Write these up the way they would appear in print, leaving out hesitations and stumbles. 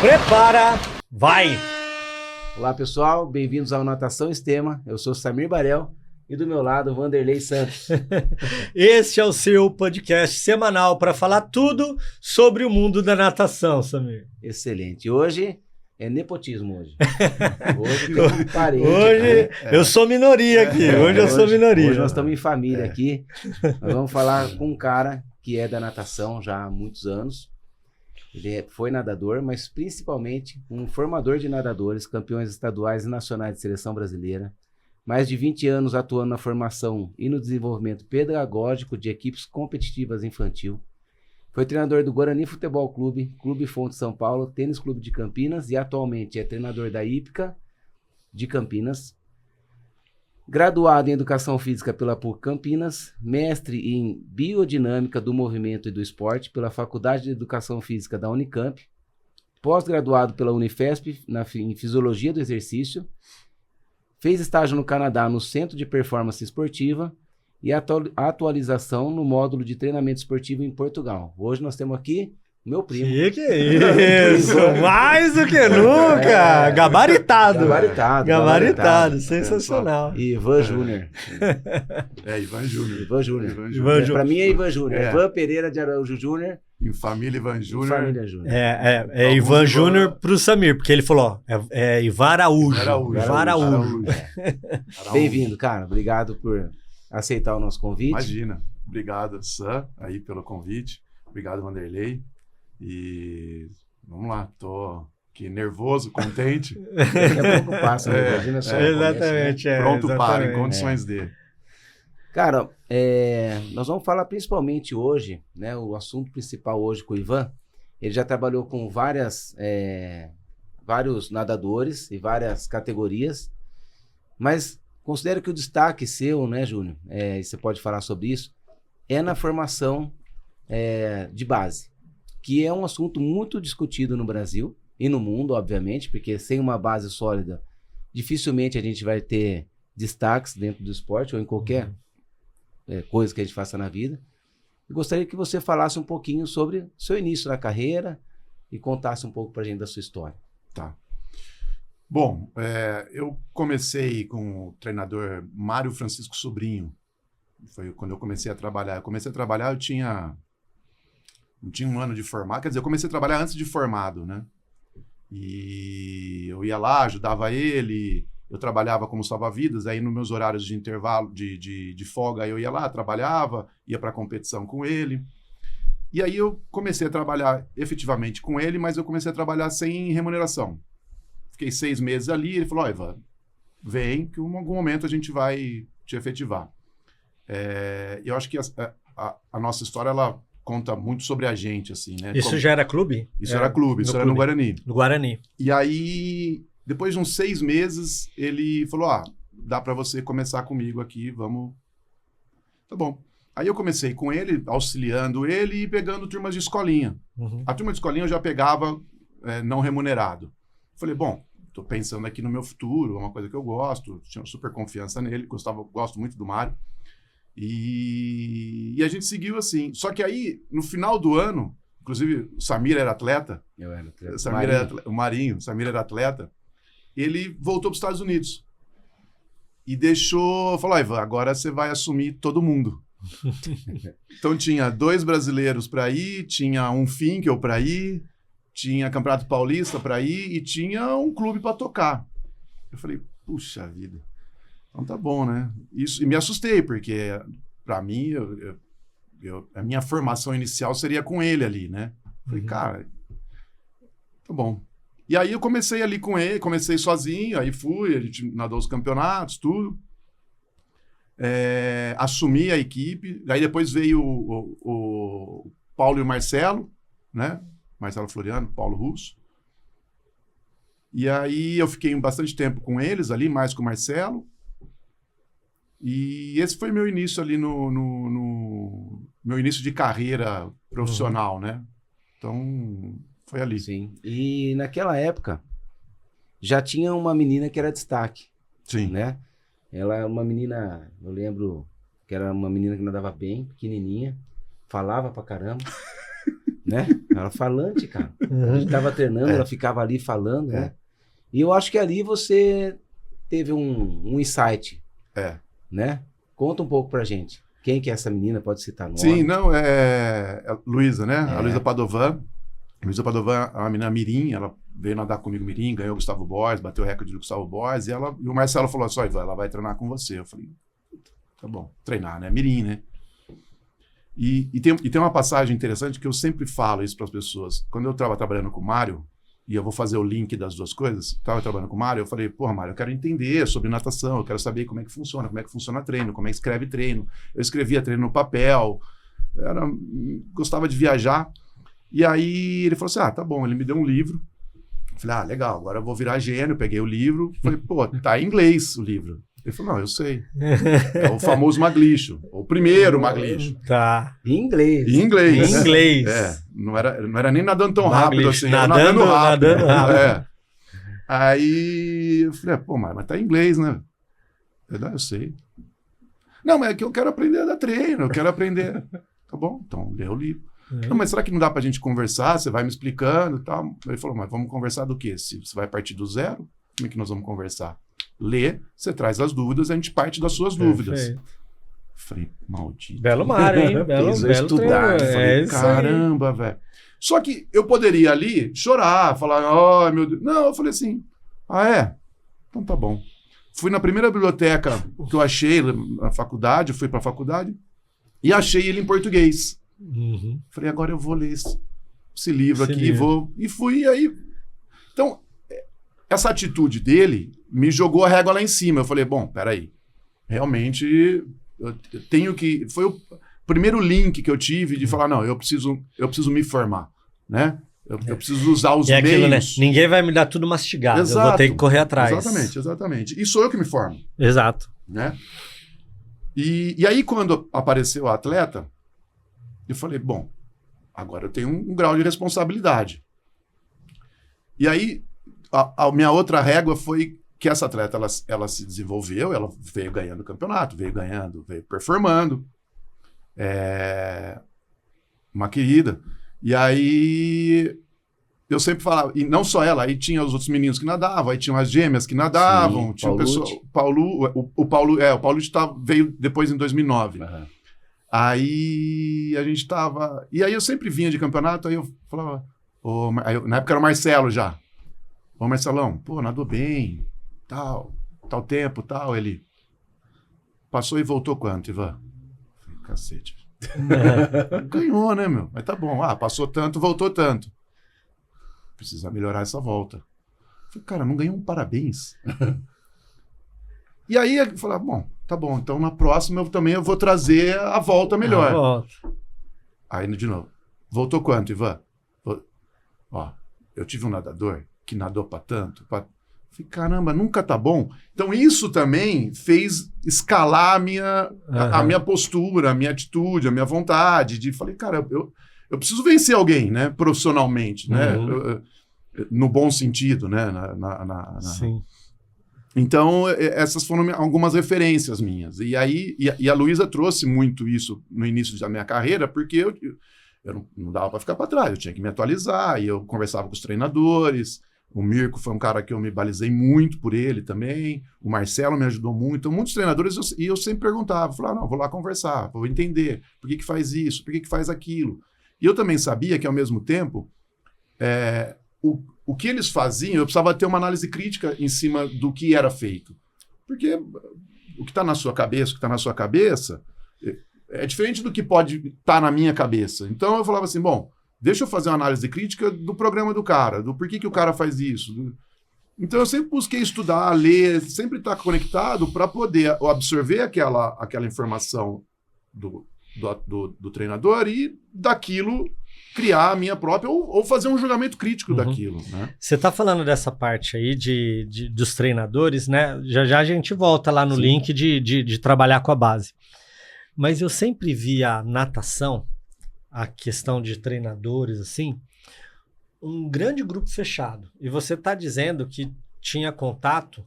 Prepara, vai! Olá pessoal, bem-vindos ao Natação Extrema. Eu sou Samir Barel e do meu lado Vanderlei Santos. Este é o seu podcast semanal para falar tudo sobre o mundo da natação, Samir. Excelente. Hoje é nepotismo hoje. Hoje tem um parente. Hoje eu sou minoria aqui. Hoje eu sou minoria. Hoje nós estamos em família aqui. Nós vamos falar com um cara que é da natação já há muitos anos. Ele foi nadador, mas principalmente um formador de nadadores, campeões estaduais e nacionais de seleção brasileira. Mais de 20 anos atuando na formação e no desenvolvimento pedagógico de equipes competitivas infantil. Foi treinador do Guarani Futebol Clube, Clube Fonte São Paulo, Tênis Clube de Campinas e atualmente é treinador da Hípica de Campinas. Graduado em Educação Física pela PUC Campinas, mestre em Biodinâmica do Movimento e do Esporte pela Faculdade de Educação Física da Unicamp, pós-graduado pela Unifesp em Fisiologia do Exercício, fez estágio no Canadá no Centro de Performance Esportiva e atualização no módulo de treinamento esportivo em Portugal. Hoje nós temos aqui meu primo. Que é isso? Mais do que nunca! Gabaritado. Gabaritado. Sensacional. Ivan Júnior. Ivan Júnior. Ivan Júnior. Para mim é Ivan Júnior. Ivan Pereira de Araújo Júnior. Em família Ivan Júnior. Família Júnior. É Ivan Júnior pro Samir, porque ele falou, é Ivan Araújo. Ivan Araújo. Bem-vindo, cara. Obrigado por aceitar o nosso convite. Imagina. Obrigado, Sam, aí pelo convite. Obrigado, Vanderlei. E vamos lá, tô aqui nervoso, contente. Daqui a pouco passa, né? Imagina só. Exatamente. Começa, né? Pronto para, em condições de. Cara, nós vamos falar principalmente hoje, né? O assunto principal hoje com o Ivan. Ele já trabalhou com vários nadadores e várias categorias, mas considero que o destaque seu, né, Júnior? E você pode falar sobre isso, é na formação de base, que é um assunto muito discutido no Brasil e no mundo, obviamente, porque sem uma base sólida, dificilmente a gente vai ter destaques dentro do esporte ou em qualquer coisa que a gente faça na vida. Eu gostaria que você falasse um pouquinho sobre o seu início na carreira e contasse um pouco pra gente da sua história. Tá. Bom, eu comecei com o treinador Mário Francisco Sobrinho. Foi quando eu comecei a trabalhar. Eu tinha... Não tinha um ano de formado, quer dizer, eu comecei a trabalhar antes de formado, né? E eu ia lá, ajudava ele, eu trabalhava como salva-vidas, aí nos meus horários de intervalo, de folga, eu ia lá, trabalhava, ia para a competição com ele. E aí eu comecei a trabalhar efetivamente com ele, mas eu comecei a trabalhar sem remuneração. Fiquei 6 meses ali, ele falou, Ivan, vem que em algum momento a gente vai te efetivar. Eu acho que a nossa história, ela conta muito sobre a gente, assim, né? Isso já era clube? Isso era clube, isso era no Guarani. No Guarani. E aí, depois de uns 6 meses, ele falou, dá pra você começar comigo aqui, vamos... Tá bom. Aí eu comecei com ele, auxiliando ele e pegando turmas de escolinha. Uhum. A turma de escolinha eu já pegava não remunerado. Falei, bom, tô pensando aqui no meu futuro, é uma coisa que eu gosto, tinha super confiança nele, gosto muito do Mário. E a gente seguiu assim. Só que aí, no final do ano, inclusive o Samir era atleta. Eu era atleta. O Marinho, o Samir era atleta. Ele voltou para os Estados Unidos. E falou, Ivan, agora você vai assumir todo mundo. Então tinha 2 brasileiros para ir, tinha um Finkel para ir, tinha Campeonato Paulista para ir e tinha um clube para tocar. Eu falei, puxa vida. Então tá bom, né? E me assustei, porque para mim, a minha formação inicial seria com ele ali, né? Falei, cara, tá bom. E aí eu comecei ali com ele, comecei sozinho, aí fui, a gente nadou os campeonatos, tudo. Assumi a equipe, aí depois veio o Paulo e o Marcelo, né? Marcelo Floriano, Paulo Russo. E aí eu fiquei bastante tempo com eles ali, mais com o Marcelo. E esse foi meu início ali meu início de carreira profissional, né? Então, foi ali. Sim. E naquela época, já tinha uma menina que era destaque. Sim. Né? Ela é uma menina, eu lembro que era uma menina que nadava bem, pequenininha, falava pra caramba. né? Ela falante, cara. A Uhum. gente tava treinando, ela ficava ali falando, né? E eu acho que ali você teve um insight, né? Conta um pouco pra gente. Quem que é essa menina? Pode citar nome? Sim, não, é a Luísa, né? A É. Luísa Padovan. Luísa Padovan é uma menina mirim, ela veio nadar comigo mirim, ganhou o Gustavo Borges, bateu o recorde do Gustavo Borges, e o Marcelo falou assim, Ivan, ela vai treinar com você. Eu falei, tá bom, treinar, né? Mirim, né? E tem uma passagem interessante que eu sempre falo isso para as pessoas. Quando eu estava trabalhando com o Mário, e eu vou fazer o link das duas coisas, estava trabalhando com o Mário, eu falei, porra, Mário, eu quero entender sobre natação, eu quero saber como é que funciona treino, como é que escreve treino. Eu escrevia treino no papel, gostava de viajar. E aí ele falou assim, tá bom, ele me deu um livro. Eu falei, legal, agora eu vou virar gênio. Peguei o livro, falei, pô, tá em inglês o livro. Ele falou, não, eu sei. É o famoso Maglixo, o primeiro Maglixo. Tá. Em inglês. Em inglês. Em inglês. Não era nem nadando tão rápido Maglixo, assim. nadando rápido. Aí eu falei, pô, mas tá em inglês, né? Eu sei. Não, mas é que eu quero aprender a dar treino, eu quero aprender. Tá bom, então lê o livro. Não, mas será que não dá pra gente conversar? Você vai me explicando e tal. Ele falou, mas vamos conversar do quê? Se você vai partir do zero, como é que nós vamos conversar? Lê, você traz as dúvidas, a gente parte das suas dúvidas. Perfeito. Falei, maldito. Belo Mário, hein? Belo estudar. treino. Falei, isso aí. caramba, velho. Só que eu poderia ali chorar, falar, oh, meu Deus. Não, eu falei assim, é? Então tá bom. Fui na primeira biblioteca que eu achei na faculdade, eu fui pra faculdade, e achei ele em português. Uhum. Falei, agora eu vou ler esse livro Esse aqui, livro. e fui aí. Então, essa atitude dele me jogou a régua lá em cima. Eu falei, bom, peraí, realmente eu tenho que... Foi o primeiro link que eu tive de falar, não, eu preciso me formar, né? Eu preciso usar os É aquilo, né? meios. Ninguém vai me dar tudo mastigado. Eu vou ter que correr atrás. Exatamente. E sou eu que me formo, Exato. né? E aí, quando apareceu o atleta, eu falei, bom, agora eu tenho um grau de responsabilidade. E aí, a minha outra régua foi que essa atleta, ela se desenvolveu, ela veio ganhando campeonato, veio performando. Uma querida. E aí, eu sempre falava, e não só ela, aí tinha os outros meninos que nadavam, aí tinham as gêmeas que nadavam, Sim, tinha o pessoal, o Paulo veio depois em 2009. Uhum. Aí a gente tava... E aí eu sempre vinha de campeonato, aí eu falava... na época era o Marcelo já. Ô Marcelão, pô, nadou bem, tal tempo, tal. Ele... Passou e voltou quanto, Ivan? Falei, cacete. Ganhou, né, meu? Mas tá bom. Passou tanto, voltou tanto. Precisa melhorar essa volta. Falei, cara, não ganhou um parabéns. E aí eu falei, bom, tá bom, então na próxima eu vou trazer a volta melhor. Volta. Aí, de novo, voltou quanto, Ivan? Ó, eu tive um nadador que nadou pra tanto. Falei, caramba, nunca tá bom. Então isso também fez escalar a minha postura, a minha atitude, a minha vontade. Falei, cara, eu preciso vencer alguém, né, profissionalmente, né, no bom sentido, né. Sim. Então, essas foram algumas referências minhas. E aí, a Luísa trouxe muito isso no início da minha carreira, porque eu não dava para ficar para trás, eu tinha que me atualizar, e eu conversava com os treinadores. O Mirko foi um cara que eu me balizei muito por ele também, o Marcelo me ajudou muito. Então, muitos treinadores, eu sempre perguntava, falava, não, vou lá conversar, vou entender por que faz isso, por que faz aquilo. E eu também sabia que, ao mesmo tempo, o que eles faziam, eu precisava ter uma análise crítica em cima do que era feito. Porque o que está na sua cabeça, é diferente do que pode estar na minha cabeça. Então eu falava assim, bom, deixa eu fazer uma análise crítica do programa do cara, do porquê que o cara faz isso. Então eu sempre busquei estudar, ler, sempre estar conectado para poder absorver aquela informação do treinador e daquilo criar a minha própria, ou fazer um julgamento crítico daquilo, né? Você tá falando dessa parte aí dos treinadores, né? Já a gente volta lá no Sim. link de trabalhar com a base. Mas eu sempre vi a natação, a questão de treinadores, assim, um grande grupo fechado. E você tá dizendo que tinha contato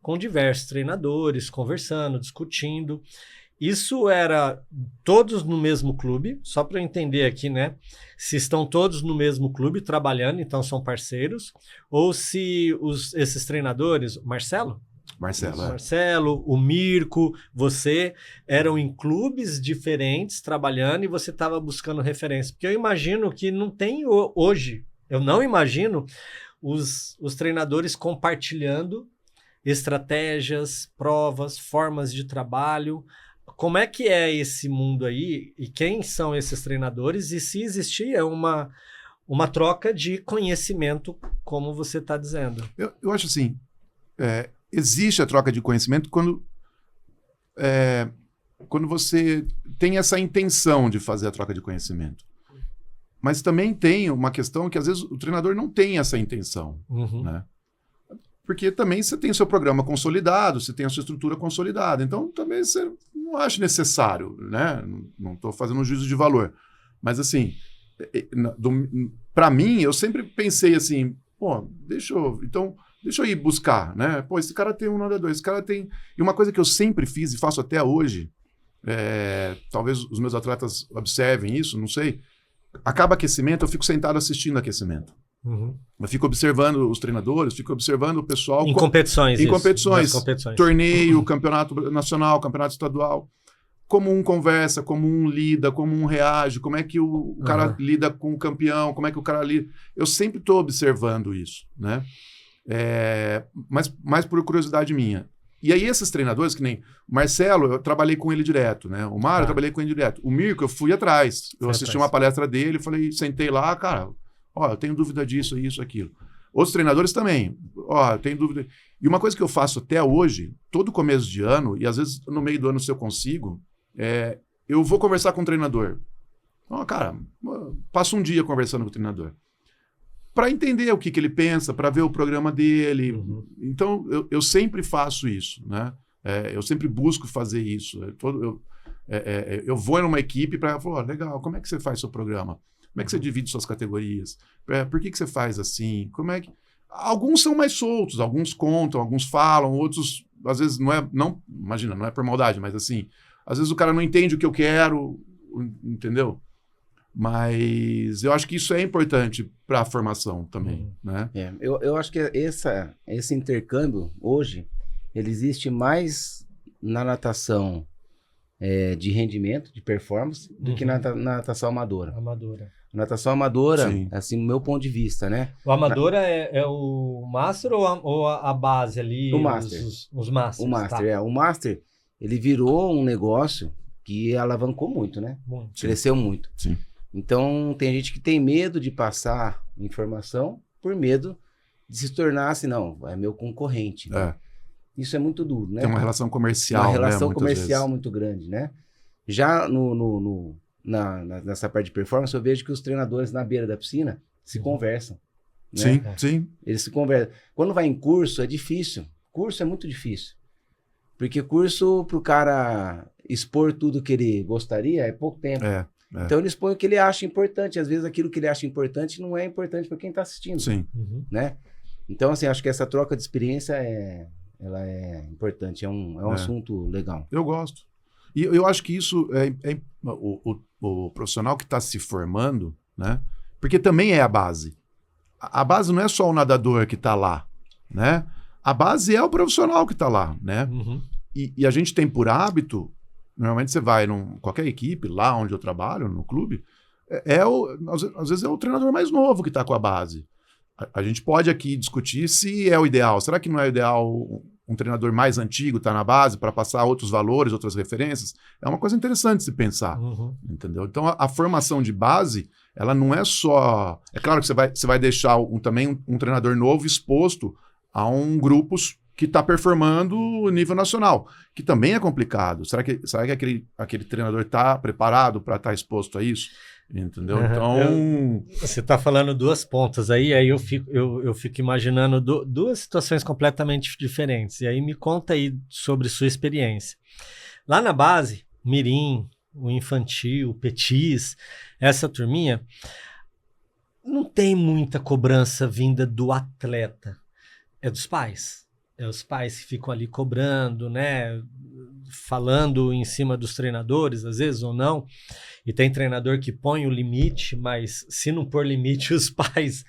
com diversos treinadores, conversando, discutindo. isso era todos no mesmo clube, só para eu entender aqui, né? Se estão todos no mesmo clube trabalhando, então são parceiros, ou se esses treinadores, Marcelo, o Mirko, você, eram em clubes diferentes trabalhando e você estava buscando referência. Porque eu imagino que não tem hoje, eu não imagino os treinadores compartilhando estratégias, provas, formas de trabalho. Como é que é esse mundo aí e quem são esses treinadores e se existia uma troca de conhecimento, como você está dizendo? Eu acho assim, existe a troca de conhecimento quando você tem essa intenção de fazer a troca de conhecimento. Mas também tem uma questão que às vezes o treinador não tem essa intenção, né? Porque também você tem o seu programa consolidado, você tem a sua estrutura consolidada. Então, também você não acha necessário, né? Não estou fazendo um juízo de valor. Mas, assim, para mim, eu sempre pensei assim, pô, deixa eu ir buscar, né? Pô, esse cara tem um nadador, esse cara tem... E uma coisa que eu sempre fiz e faço até hoje, talvez os meus atletas observem isso, não sei. Acaba aquecimento, eu fico sentado assistindo aquecimento. Eu fico observando os treinadores, fico observando o pessoal... Em competições. Torneio, campeonato nacional, campeonato estadual. Como um conversa, como um lida, como um reage, como é que o cara lida com o campeão, como é que o cara lida... Eu sempre estou observando isso, né? Mas por curiosidade minha. E aí esses treinadores, que nem o Marcelo, eu trabalhei com ele direto, né? O Mário, eu trabalhei com ele direto. O Mirko, eu fui atrás. Eu assisti uma palestra dele, falei, sentei lá, cara, eu tenho dúvida disso, isso, aquilo. Outros treinadores também, eu tenho dúvida. E uma coisa que eu faço até hoje, todo começo de ano, e às vezes no meio do ano se eu consigo, eu vou conversar com o treinador. Cara, passo um dia conversando com o treinador. Para entender o que ele pensa, para ver o programa dele. Então, eu sempre faço isso, né? Eu sempre busco fazer isso. Eu vou numa equipe para falar, legal, como é que você faz seu programa? Como é que você divide suas categorias? Por que você faz assim? Como é que... Alguns são mais soltos, alguns contam, alguns falam, outros, às vezes, imagina, não é por maldade, mas assim, às vezes o cara não entende o que eu quero, entendeu? Mas eu acho que isso é importante para a formação também, né? Eu acho que esse intercâmbio, hoje, ele existe mais na natação de rendimento, de performance, do que na natação amadora. Natação amadora, assim, do meu ponto de vista, né? O amador é o Master ou a base ali? O Master. Os Masters. O Master, O Master, ele virou um negócio que alavancou muito, né? Muito. Cresceu muito. Sim. Então, tem gente que tem medo de passar informação por medo de se tornar assim, não, é meu concorrente. Né? Isso é muito duro, né? Tem uma relação comercial, uma relação né, comercial muito grande, né? Já nessa parte de performance, eu vejo que os treinadores na beira da piscina se conversam. Né? Sim. Eles se conversam. Quando vai em curso, é difícil. Curso é muito difícil. Porque curso, pro cara expor tudo que ele gostaria, é pouco tempo. Então ele expõe o que ele acha importante. Às vezes aquilo que ele acha importante não é importante para quem está assistindo. Sim. Né? Então, assim, acho que essa troca de experiência ela é importante. É um assunto legal. Eu gosto. E eu acho que isso o profissional que está se formando, né? Porque também é a base. A base não é só o nadador que está lá, né? A base é o profissional que está lá, né? E a gente tem por hábito, normalmente você vai qualquer equipe, lá onde eu trabalho, no clube, às vezes é o treinador mais novo que está com a base. A gente pode aqui discutir se é o ideal. Será que não é o ideal um treinador mais antigo estar na base para passar outros valores, outras referências? É uma coisa interessante de se pensar, entendeu? Então, a formação de base, ela não é só... É claro que você vai deixar também um treinador novo exposto a um grupo que está performando o nível nacional, que também é complicado. Será que aquele treinador está preparado para estar exposto a isso? Entendeu? Então... Você está falando duas pontas aí eu fico imaginando duas situações completamente diferentes. E aí me conta aí sobre sua experiência. Lá na base, Mirim, o infantil, o Petis, essa turminha, não tem muita cobrança vinda do atleta. É dos pais. É os pais que ficam ali cobrando, né? falando em cima dos treinadores, às vezes, ou não, e tem treinador que põe o limite, mas se não pôr limite, os pais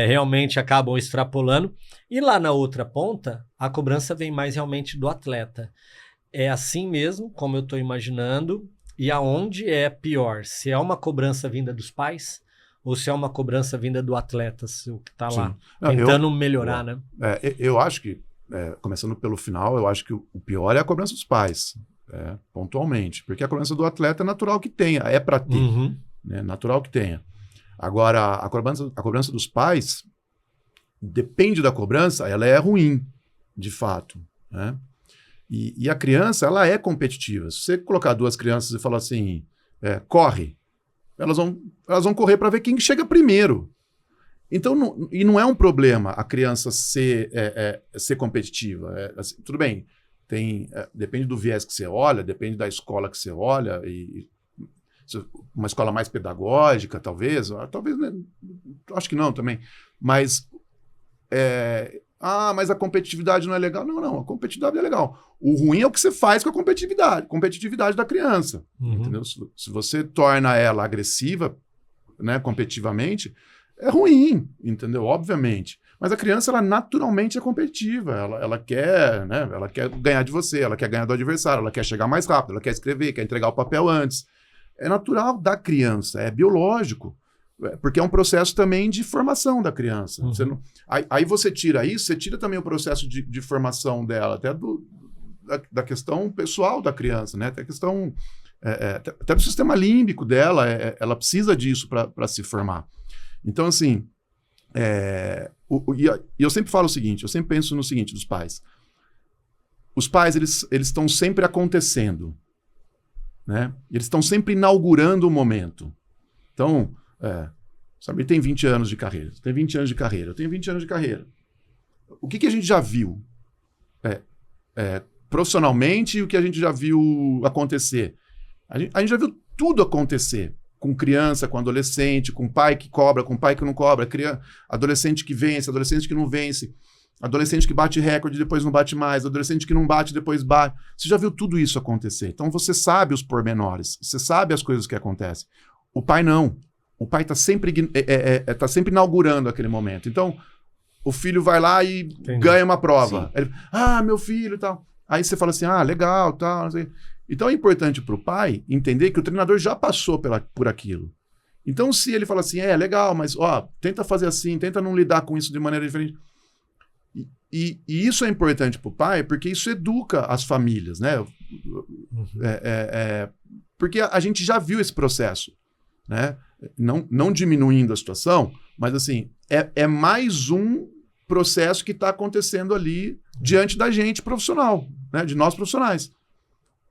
realmente acabam extrapolando. E lá na outra ponta, a cobrança vem mais realmente do atleta. É assim mesmo, como eu estou imaginando, e aonde é pior? Se é uma cobrança vinda dos pais ou se é uma cobrança vinda do atleta, o que está lá tentando melhorar, né? Eu acho que, começando pelo final, eu acho que o pior é a cobrança dos pais, pontualmente, porque a cobrança do atleta é natural que tenha, é para ter, né? Natural que tenha. Agora, a cobrança dos pais, depende da cobrança, ela é ruim, de fato, né? E a criança, ela é competitiva. Se você colocar duas crianças e falar assim, corre, elas vão correr para ver quem chega primeiro. Então, não é um problema a criança ser competitiva. Assim, tudo bem, depende do viés que você olha, depende da escola que você olha, uma escola mais pedagógica, talvez, né, acho que não também, mas mas a competitividade não é legal. Não, a competitividade é legal. O ruim é o que você faz com a competitividade da criança. Entendeu? Se você torna ela agressiva, né, competitivamente, é ruim, entendeu? Obviamente. Mas a criança, ela naturalmente é competitiva. Ela quer, né, ela quer ganhar de você, ela quer ganhar do adversário, ela quer chegar mais rápido, ela quer escrever, quer entregar o papel antes. É natural da criança, é biológico. Porque é um processo também de formação da criança. Aí você tira isso, você tira também o processo de formação dela, até da questão pessoal da criança, né? Até a questão até do sistema límbico dela, ela precisa disso para se formar. Então, assim, eu sempre falo o seguinte, eu sempre penso no seguinte dos pais. Os pais, eles estão sempre acontecendo, né? Eles estão sempre inaugurando o momento. Então, sabe, ele tem 20 anos de carreira, você tem 20 anos de carreira, eu tenho 20 anos de carreira. O que a gente já viu profissionalmente e o que a gente já viu acontecer? A gente já viu tudo acontecer, com criança, com adolescente, com pai que cobra, com pai que não cobra, adolescente que vence, adolescente que não vence, adolescente que bate recorde e depois não bate mais, adolescente que não bate e depois bate. Você já viu tudo isso acontecer. Então você sabe os pormenores, você sabe as coisas que acontecem. O pai não. O pai está sempre inaugurando aquele momento. Então, o filho vai lá e ganha uma prova. Ele, meu filho e tal. Aí você fala assim, legal, tal, não sei. Então é importante para o pai entender que o treinador já passou por aquilo. Então, se ele fala assim, legal, mas tenta fazer assim, tenta não lidar com isso de maneira diferente. E isso é importante para o pai, porque isso educa as famílias, né? Porque a gente já viu esse processo, né? Não diminuindo a situação, mas assim, é mais um processo que está acontecendo ali diante da gente profissional, né? De nós profissionais.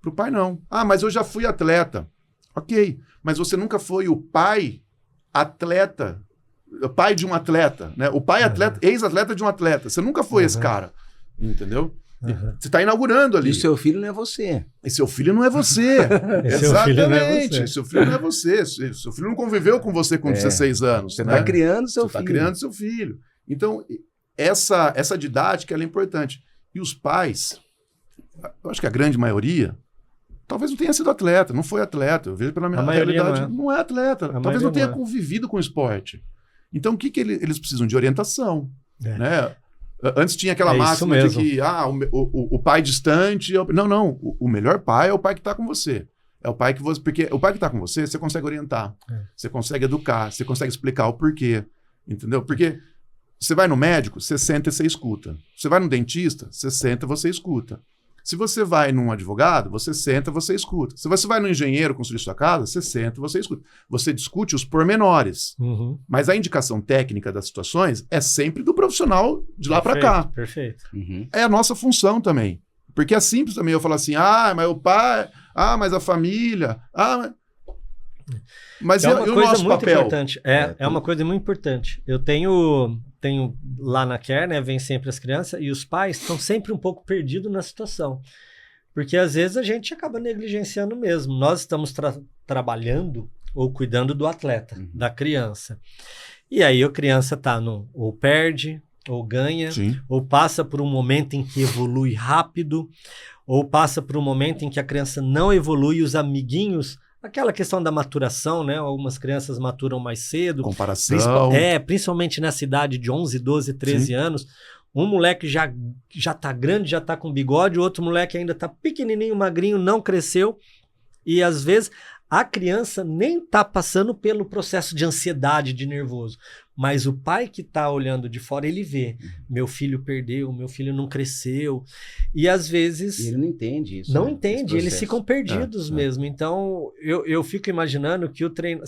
Para o pai, não. Mas eu já fui atleta. Ok, mas você nunca foi o pai atleta, o pai de um atleta, né? O pai atleta, ex-atleta de um atleta. Você nunca foi esse cara, entendeu? Você está inaugurando ali. E seu filho não é você. E seu filho não é você. Exatamente. Seu filho não é você. Seu filho não conviveu com você com 16 anos. Você está criando seu filho. Você está criando seu filho. Então, essa didática ela é importante. E os pais, eu acho que a grande maioria, talvez não tenha sido atleta, não foi atleta. Eu vejo pela minha realidade, não é atleta. Talvez não tenha convivido com o esporte. Então, o que eles precisam? De orientação, né? Antes tinha aquela máxima de que o pai distante... Não. O melhor pai é o pai que está com você. É o pai que você... Porque o pai que está com você, você consegue orientar. Você consegue educar. Você consegue explicar o porquê. Entendeu? Porque você vai no médico, você senta e você escuta. Você vai no dentista, você senta e você escuta. Se você vai num advogado, você senta e você escuta. Se você vai no engenheiro construir sua casa, você senta e você escuta. Você discute os pormenores. Mas a indicação técnica das situações é sempre do profissional de lá para cá. Perfeito. É a nossa função também. Porque é simples também eu falar assim, mas o pai, mas a família, mas é uma e o coisa nosso muito papel? Importante. É uma coisa muito importante. Eu tenho lá na Care, né, vem sempre as crianças, e os pais estão sempre um pouco perdidos na situação. Porque às vezes a gente acaba negligenciando mesmo. Nós estamos trabalhando ou cuidando do atleta, da criança. E aí a criança ou perde, ou ganha, Sim. ou passa por um momento em que evolui rápido, ou passa por um momento em que a criança não evolui, os amiguinhos, aquela questão da maturação, né? Algumas crianças maturam mais cedo, Comparação. principalmente nessa idade de 11, 12, 13 anos. Um moleque já tá grande, já tá com bigode, o outro moleque ainda tá pequenininho, magrinho, não cresceu. E às vezes a criança nem tá passando pelo processo de ansiedade, de nervoso. Mas o pai que tá olhando de fora, ele vê. Meu filho perdeu, meu filho não cresceu. E às vezes... E ele não entende isso. Não né? entende, eles ficam perdidos mesmo. Então, eu fico imaginando que o treino...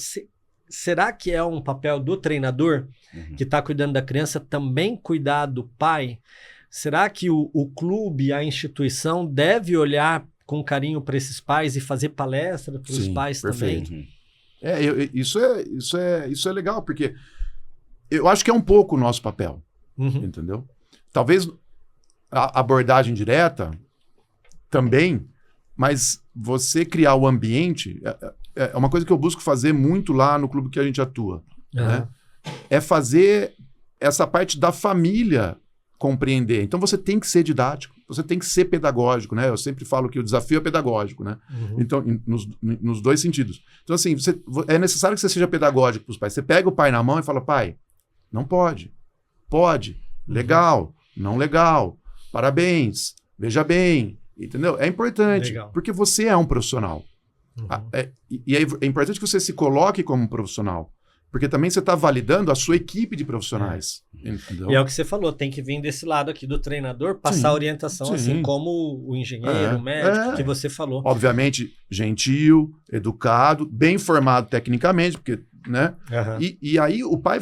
Será que é um papel do treinador que está cuidando da criança também cuidar do pai? Será que o clube, a instituição deve olhar com carinho para esses pais e fazer palestra para os pais perfeito. também? Isso é legal, porque eu acho que é um pouco o nosso papel, entendeu? Talvez a abordagem direta também, mas você criar o ambiente é uma coisa que eu busco fazer muito lá no clube que a gente atua, né? É fazer essa parte da família compreender. Então você tem que ser didático, você tem que ser pedagógico, né? Eu sempre falo que o desafio é pedagógico, né? Então, nos dois sentidos. Então, assim, é necessário que você seja pedagógico para os pais. Você pega o pai na mão e fala, pai, não pode. Pode. Legal. Não legal. Parabéns. Veja bem. Entendeu? É importante. Legal. Porque você é um profissional. E é importante que você se coloque como um profissional. Porque também você está validando a sua equipe de profissionais. Entendeu? E é o que você falou, tem que vir desse lado aqui do treinador, passar orientação, assim como o engenheiro, o médico, que você falou. Obviamente, gentil, educado, bem formado tecnicamente, porque, né? E aí o pai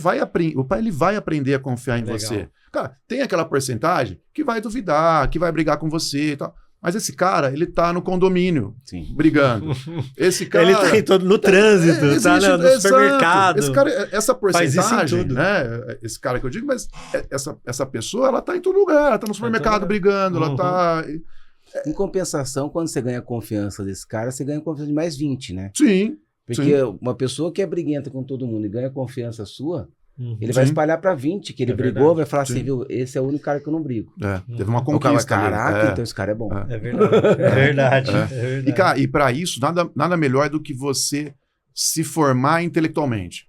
ele vai aprender a confiar em você. Cara, tem aquela porcentagem que vai duvidar, que vai brigar com você e tal. Mas esse cara, ele tá no condomínio, brigando. Esse cara... Ele tá em no trânsito, tá no supermercado. Esse cara, essa porcentagem, faz isso em tudo. né? Esse cara que eu digo, mas essa pessoa, ela tá em todo lugar. Ela tá no supermercado brigando, ela tá... Em compensação, quando você ganha a confiança desse cara, você ganha a confiança de mais 20, né? Sim. Porque uma pessoa que é briguenta com todo mundo e ganha confiança sua, ele vai espalhar pra 20, que ele brigou, vai falar assim, viu, esse é o único cara que eu não brigo. Teve uma conquista. Caraca, então esse cara é bom. É verdade. E para isso, nada melhor do que você se formar intelectualmente.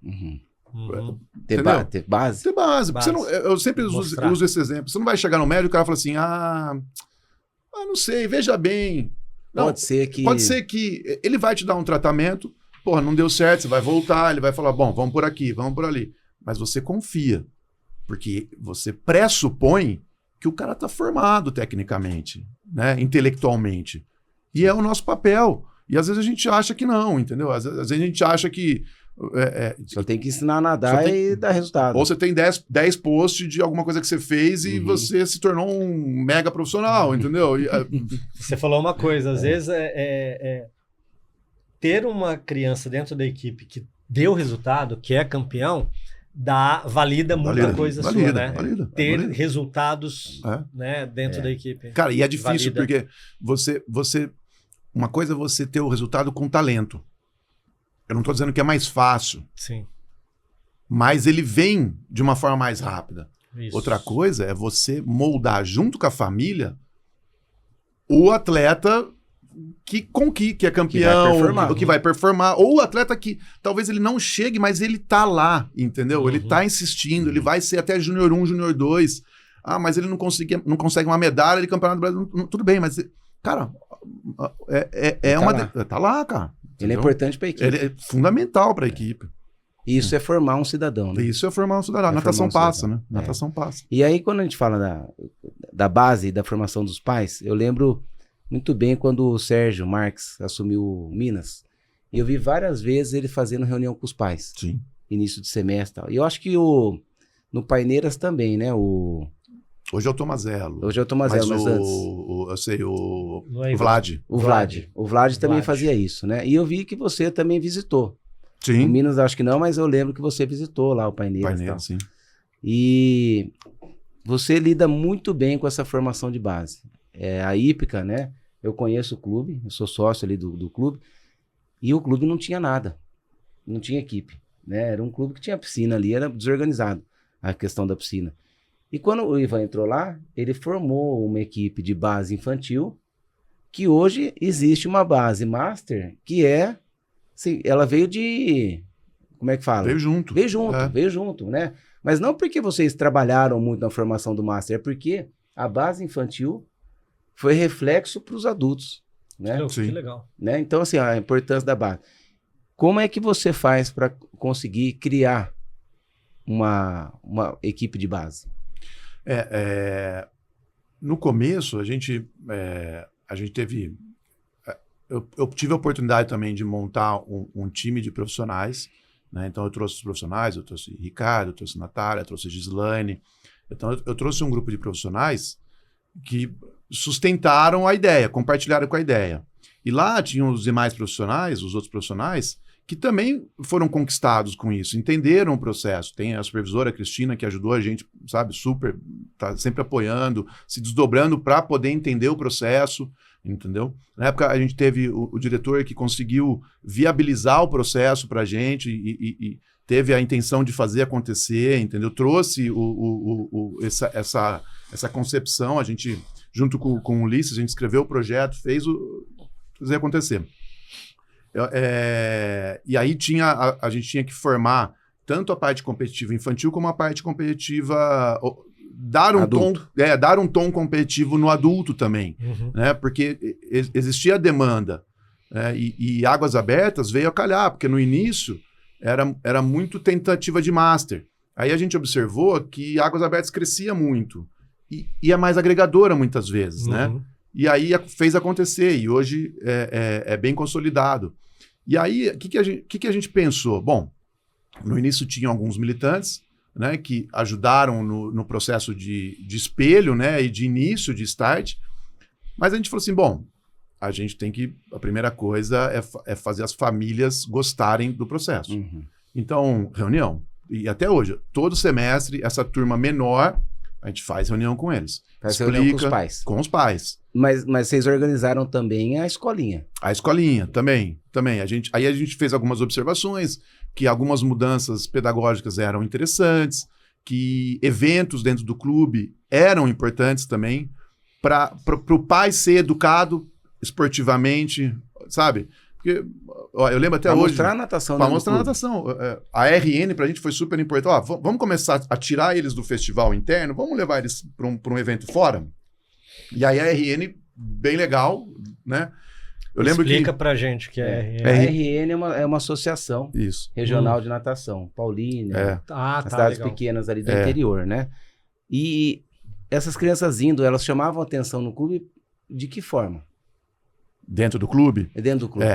Ter base? Ter base. Você não, eu sempre uso esse exemplo. Você não vai chegar no médico e o cara fala assim, não sei, veja bem. Não, pode ser que ele vai te dar um tratamento, porra, não deu certo, você vai voltar, ele vai falar, bom, vamos por aqui, vamos por ali. Mas você confia, porque você pressupõe que o cara está formado tecnicamente, né, intelectualmente. E é o nosso papel. E às vezes a gente acha que não, entendeu? Às vezes a gente acha que... só tem que ensinar a nadar e dar resultado. Ou você tem 10 posts de alguma coisa que você fez e você se tornou um mega profissional, entendeu? Você falou uma coisa, às vezes ter uma criança dentro da equipe que deu resultado, que é campeão, valida muita coisa sua, né? Ter resultados né, dentro da equipe. Cara, e é difícil porque uma coisa é você ter o resultado com talento. Eu não estou dizendo que é mais fácil. Sim. Mas ele vem de uma forma mais rápida. Isso. Outra coisa é você moldar junto com a família o atleta que é campeão, que vai performar, ou o atleta que talvez ele não chegue, mas ele tá lá, entendeu? Ele tá insistindo, ele vai ser até Júnior 1, Júnior 2. Mas ele não consegue uma medalha de campeonato do Brasil. Tudo bem, mas, cara, tá lá, cara. Ele é importante para a equipe. Ele é fundamental para a equipe. Isso é formar um cidadão, né? Isso é formar um cidadão. Natação passa, né? Natação passa. E aí, quando a gente fala da base e da formação dos pais, eu lembro muito bem quando o Sérgio Marques assumiu o Minas. E eu vi várias vezes ele fazendo reunião com os pais. Sim. Início de semestre e tal. E eu acho que no Paineiras também, né? Hoje é o Tomazelo. Hoje é o Tomazelo, mas antes... eu sei, o Vlad. O Vlad também fazia isso, né? E eu vi que você também visitou. Sim. O Minas acho que não, mas eu lembro que você visitou lá o Paineiras. Sim. E você lida muito bem com essa formação de base. A Hípica, né? Eu conheço o clube, eu sou sócio ali do clube. E o clube não tinha nada. Não tinha equipe, né? Era um clube que tinha piscina ali, era desorganizado a questão da piscina. E quando o Ivan entrou lá, ele formou uma equipe de base infantil, que hoje existe uma base master, que assim, ela veio de... Como é que fala? Veio junto. Veio junto, né? Mas não porque vocês trabalharam muito na formação do master, é porque a base infantil foi reflexo para os adultos, né? Que legal. Né? Então, assim, a importância da base. Como é que você faz para conseguir criar uma equipe de base? No começo, a gente teve... Eu tive a oportunidade também de montar um time de profissionais, né? Então, eu trouxe os profissionais, eu trouxe Ricardo, eu trouxe Natália, eu trouxe Gislaine. Então, eu trouxe um grupo de profissionais que sustentaram a ideia, compartilharam com a ideia. E lá tinham os demais profissionais, os outros profissionais, que também foram conquistados com isso, entenderam o processo. Tem a supervisora Cristina, que ajudou a gente, sabe, super, tá sempre apoiando, se desdobrando para poder entender o processo, entendeu? Na época, a gente teve o diretor que conseguiu viabilizar o processo para a gente e teve a intenção de fazer acontecer, entendeu? Trouxe essa concepção, a gente, junto com o Ulisses, a gente escreveu o projeto, fez fazer acontecer. E aí a gente tinha que formar tanto a parte competitiva infantil como a parte competitiva, dar um tom competitivo no adulto também, né? Porque existia a demanda, né? E Águas Abertas veio a calhar, porque no início era muito tentativa de master. Aí a gente observou que Águas Abertas crescia muito e é mais agregadora muitas vezes, né? E aí fez acontecer, e hoje é bem consolidado. E aí, o que a gente pensou? Bom, no início tinham alguns militantes, né, que ajudaram no processo de espelho, né, e de início, de start, mas a gente falou assim, bom, a gente tem que... A primeira coisa é fazer as famílias gostarem do processo. Então, reunião. E até hoje, todo semestre, essa turma menor... A gente faz reunião com eles. Faz reunião com os pais. Com os pais. Mas vocês organizaram também a escolinha. A escolinha, também. Aí a gente fez algumas observações, que algumas mudanças pedagógicas eram interessantes, que eventos dentro do clube eram importantes também, para o pai ser educado esportivamente, sabe? Porque, ó, eu lembro até hoje... Mostrar a natação. Para mostrar a natação. A RN pra gente foi super importante. Ó, vamos começar a tirar eles do festival interno, vamos levar eles para um evento fora? E aí a RN, bem legal, né? Eu lembro Explica pra gente o que é RN. A RN é uma associação Isso. regional de natação. Paulínia, as cidades pequenas ali do interior, né? E essas crianças indo, elas chamavam atenção no clube de que forma? Dentro do clube? Dentro do clube.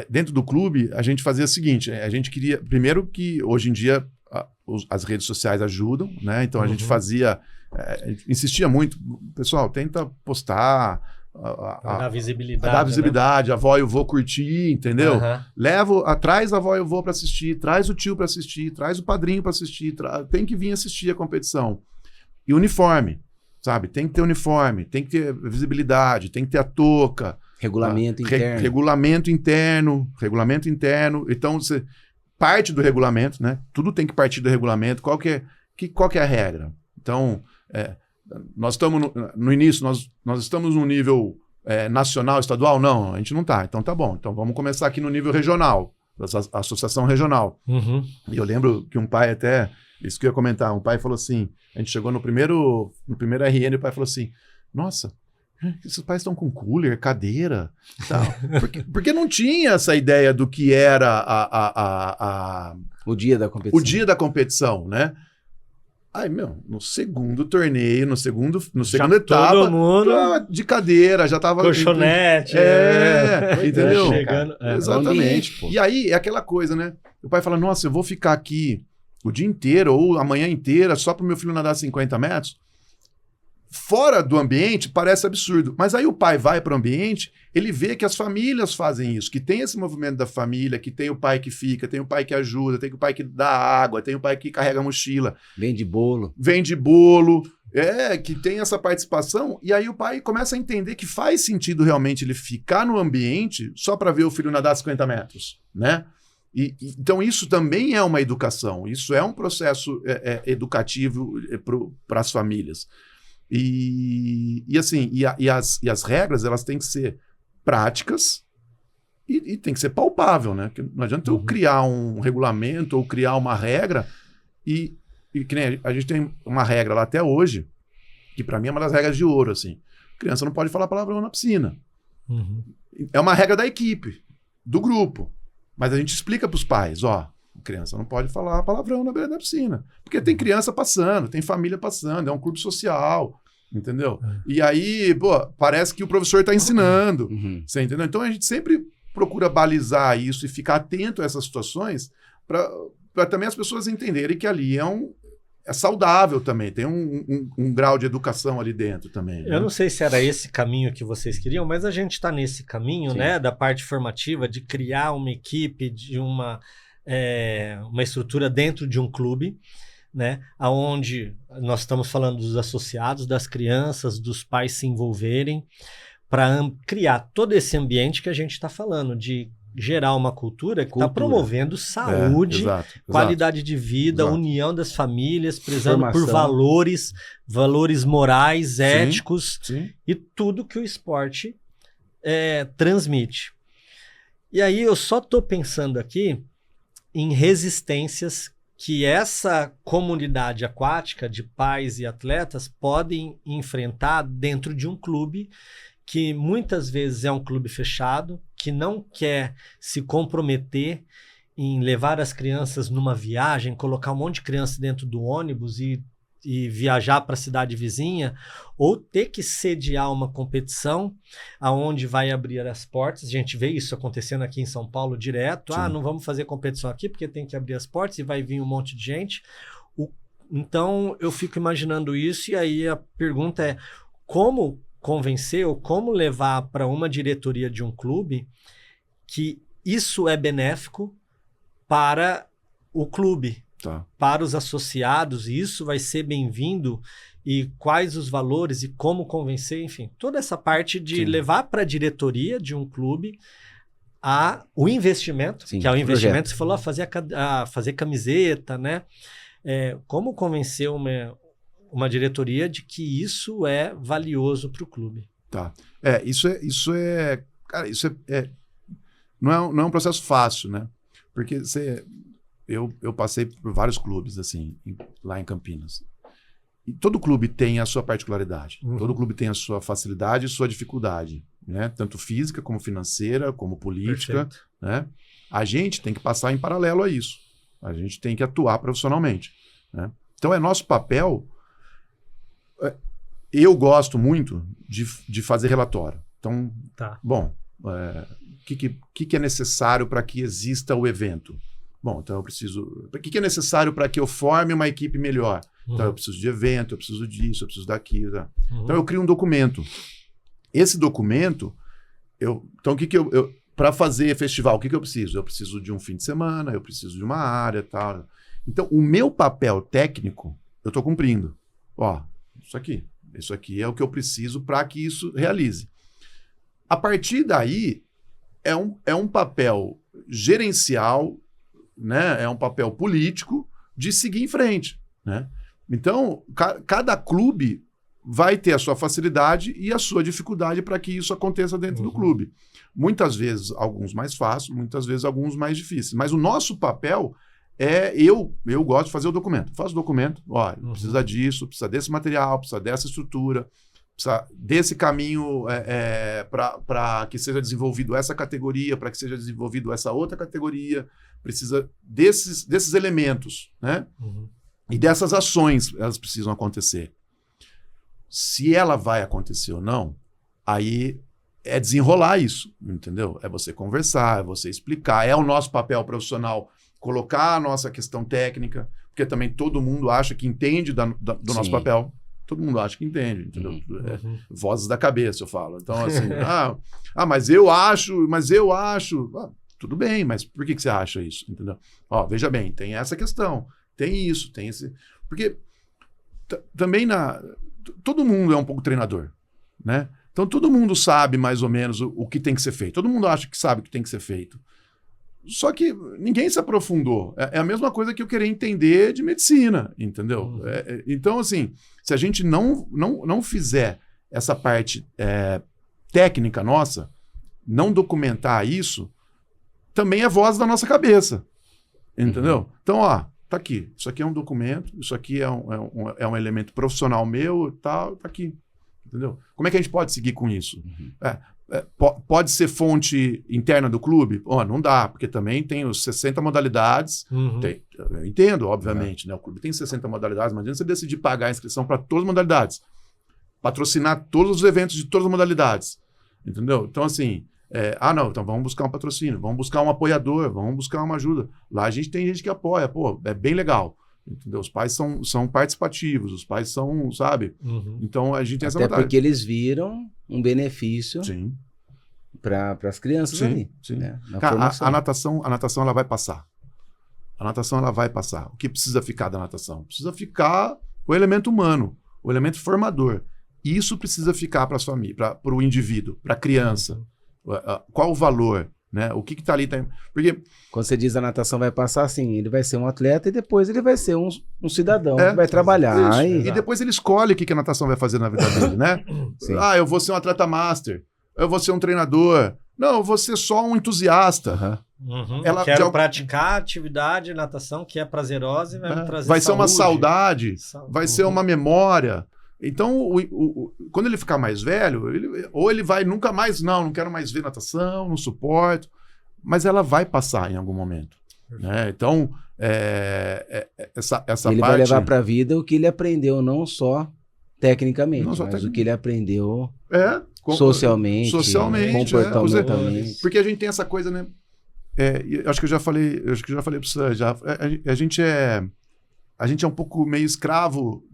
Dentro do clube, a gente fazia o seguinte, a gente queria, primeiro que hoje em dia as redes sociais ajudam, né? Então a gente fazia, a gente insistia muito, pessoal, tenta postar, dar visibilidade. Dar visibilidade, né? A avó e o vô curtir, entendeu? Traz a avó e o vô para assistir, traz o tio para assistir, traz o padrinho para assistir, tem que vir assistir a competição. E uniforme, sabe? Tem que ter uniforme, tem que ter visibilidade, tem que ter a touca. Regulamento interno. Regulamento interno. Então, você parte do regulamento, né? Tudo tem que partir do regulamento. Qual que é a regra? Então, nós estamos no início, nós estamos no nível nacional, estadual? Não, a gente não está. Então, tá bom. Então, vamos começar aqui no nível regional, associação regional. E eu lembro que um pai até, isso que eu ia comentar, um pai falou assim, a gente chegou no primeiro RN, o pai falou assim, nossa, esses pais estão com cooler, cadeira e tal. Porque não tinha essa ideia do que era o dia da competição. O dia da competição, né? Aí, no segundo torneio, no segunda etapa, todo mundo de cadeira, já tava... Colchonete. Entendeu? Chegando, Exatamente. E aí, é aquela coisa, né? O pai fala, nossa, eu vou ficar aqui o dia inteiro ou a manhã inteira só para o meu filho nadar 50 metros? Fora do ambiente, parece absurdo. Mas aí o pai vai para o ambiente, ele vê que as famílias fazem isso, que tem esse movimento da família, que tem o pai que fica, tem o pai que ajuda, tem o pai que dá água, tem o pai que carrega a mochila. Vende bolo. Que tem essa participação. E aí o pai começa a entender que faz sentido realmente ele ficar no ambiente só para ver o filho nadar 50 metros, né? Então, isso também é uma educação, isso é um processo educativo para as famílias. Assim, as regras, elas têm que ser práticas e tem que ser palpável, né? Porque não adianta eu criar um regulamento ou criar uma regra e que nem a gente tem uma regra lá até hoje, que para mim é uma das regras de ouro, assim. Criança não pode falar palavrão na piscina. É uma regra da equipe, do grupo. Mas a gente explica para os pais, ó, criança não pode falar palavrão na beira da piscina. Porque tem criança passando, tem família passando, é um clube social, entendeu? E aí, pô, parece que o professor está ensinando, você entendeu? Então a gente sempre procura balizar isso e ficar atento a essas situações para também as pessoas entenderem que ali é saudável também, tem um grau de educação ali dentro também. Né? Eu não sei se era esse caminho que vocês queriam, mas a gente está nesse caminho, Sim. né, da parte formativa, de criar uma equipe, de uma estrutura dentro de um clube, né, onde nós estamos falando dos associados, das crianças, dos pais se envolverem, para criar todo esse ambiente que a gente está falando, de gerar uma cultura que está promovendo saúde, qualidade de vida, união das famílias, prezando por valores morais, éticos e tudo que o esporte transmite. E aí eu só estou pensando aqui em resistências que essa comunidade aquática de pais e atletas podem enfrentar dentro de um clube que muitas vezes é um clube fechado, que não quer se comprometer em levar as crianças numa viagem, colocar um monte de criança dentro do ônibus e viajar para a cidade vizinha, ou ter que sediar uma competição aonde vai abrir as portas. A gente vê isso acontecendo aqui em São Paulo direto. Sim. Não vamos fazer competição aqui porque tem que abrir as portas e vai vir um monte de gente. Então, eu fico imaginando isso e aí a pergunta é como convencer ou como levar para uma diretoria de um clube que isso é benéfico para o clube, para os associados, e isso vai ser bem-vindo, e quais os valores e como convencer, enfim, toda essa parte de levar para a diretoria de um clube o investimento, que é o investimento, você falou, fazer camiseta, né? Como convencer uma diretoria de que isso é valioso para o clube. Não é um processo fácil, né? Porque eu passei por vários clubes, assim, lá em Campinas. E todo clube tem a sua particularidade. Todo clube tem a sua facilidade e sua dificuldade, né? Tanto física, como financeira, como política, né? A gente tem que passar em paralelo a isso. A gente tem que atuar profissionalmente, né? Então, é nosso papel. Eu gosto muito de fazer relatório. Então, o que é necessário para que exista o evento? Bom, então eu preciso... O que é necessário para que eu forme uma equipe melhor? Então eu preciso de evento, eu preciso disso, eu preciso daquilo. Tá? Então eu crio um documento. Esse documento, então para fazer festival, o que eu preciso? Eu preciso de um fim de semana, eu preciso de uma área, tal. Então o meu papel técnico, eu estou cumprindo. Isso aqui é o que eu preciso para que isso realize. A partir daí, é um papel gerencial, né? É um papel político de seguir em frente, né? Então, cada clube vai ter a sua facilidade e a sua dificuldade para que isso aconteça dentro do clube. Muitas vezes, alguns mais fáceis, muitas vezes, alguns mais difíceis. Mas o nosso papel eu gosto de fazer o documento. Faço o documento, precisa disso, precisa desse material, precisa dessa estrutura, precisa desse caminho para que seja desenvolvido essa categoria, para que seja desenvolvido essa outra categoria, precisa desses elementos, né? E dessas ações, elas precisam acontecer. Se ela vai acontecer ou não, aí é desenrolar isso, entendeu? É você conversar, é você explicar, é o nosso papel profissional colocar a nossa questão técnica, porque também todo mundo acha que entende do nosso papel. Todo mundo acha que entende, entendeu? Vozes da cabeça, eu falo. Então, assim, mas eu acho... tudo bem, mas por que você acha isso, entendeu? Veja bem, tem essa questão, tem isso, tem esse... Porque também todo mundo é um pouco treinador, né? Então, todo mundo sabe mais ou menos o que tem que ser feito. Todo mundo acha que sabe o que tem que ser feito. Só que ninguém se aprofundou. É a mesma coisa que eu querer entender de medicina, entendeu? Então, assim, se a gente não fizer essa parte técnica nossa, não documentar isso, também é voz da nossa cabeça, entendeu? Então, ó, tá aqui. Isso aqui é um documento, isso aqui é um elemento profissional meu, tal, tá aqui, entendeu? Como é que a gente pode seguir com isso? Pode ser fonte interna do clube? Não dá, porque também tem os 60 modalidades. Eu entendo, obviamente, né? O clube tem 60 modalidades, mas imagina você decidir pagar a inscrição para todas as modalidades, patrocinar todos os eventos de todas as modalidades, entendeu? Então, assim, não, então vamos buscar um patrocínio, vamos buscar um apoiador, vamos buscar uma ajuda. Lá a gente tem gente que apoia, é bem legal. Entendeu? Os pais são participativos, os pais são, sabe? Então a gente tem essa vantagem. Até porque eles viram um benefício para as crianças ali. Sim. Né? A natação ela vai passar. A natação ela vai passar. O que precisa ficar da natação? Precisa ficar o elemento humano, o elemento formador. Isso precisa ficar para as famílias, para o indivíduo, para a criança. Qual o valor? Né? O que está ali? Porque quando você diz a natação vai passar, assim, ele vai ser um atleta e depois ele vai ser um cidadão que vai trabalhar. E depois ele escolhe o que a natação vai fazer na vida dele, né? Eu vou ser um atleta master, eu vou ser um treinador. Não, eu vou ser só um entusiasta. Quero praticar atividade, natação, que é prazerosa e vai me trazer vai ser uma saúde. Vai ser uma memória. Então, quando ele ficar mais velho, ele vai nunca mais, não quero mais ver natação, não suporto, mas ela vai passar em algum momento. Né? Então, essa ele parte... vai levar para a vida o que ele aprendeu, não só tecnicamente, mas o que ele aprendeu socialmente, comportamentalmente. Porque a gente tem essa coisa, né? Acho que eu já falei para você, a gente é um pouco meio escravo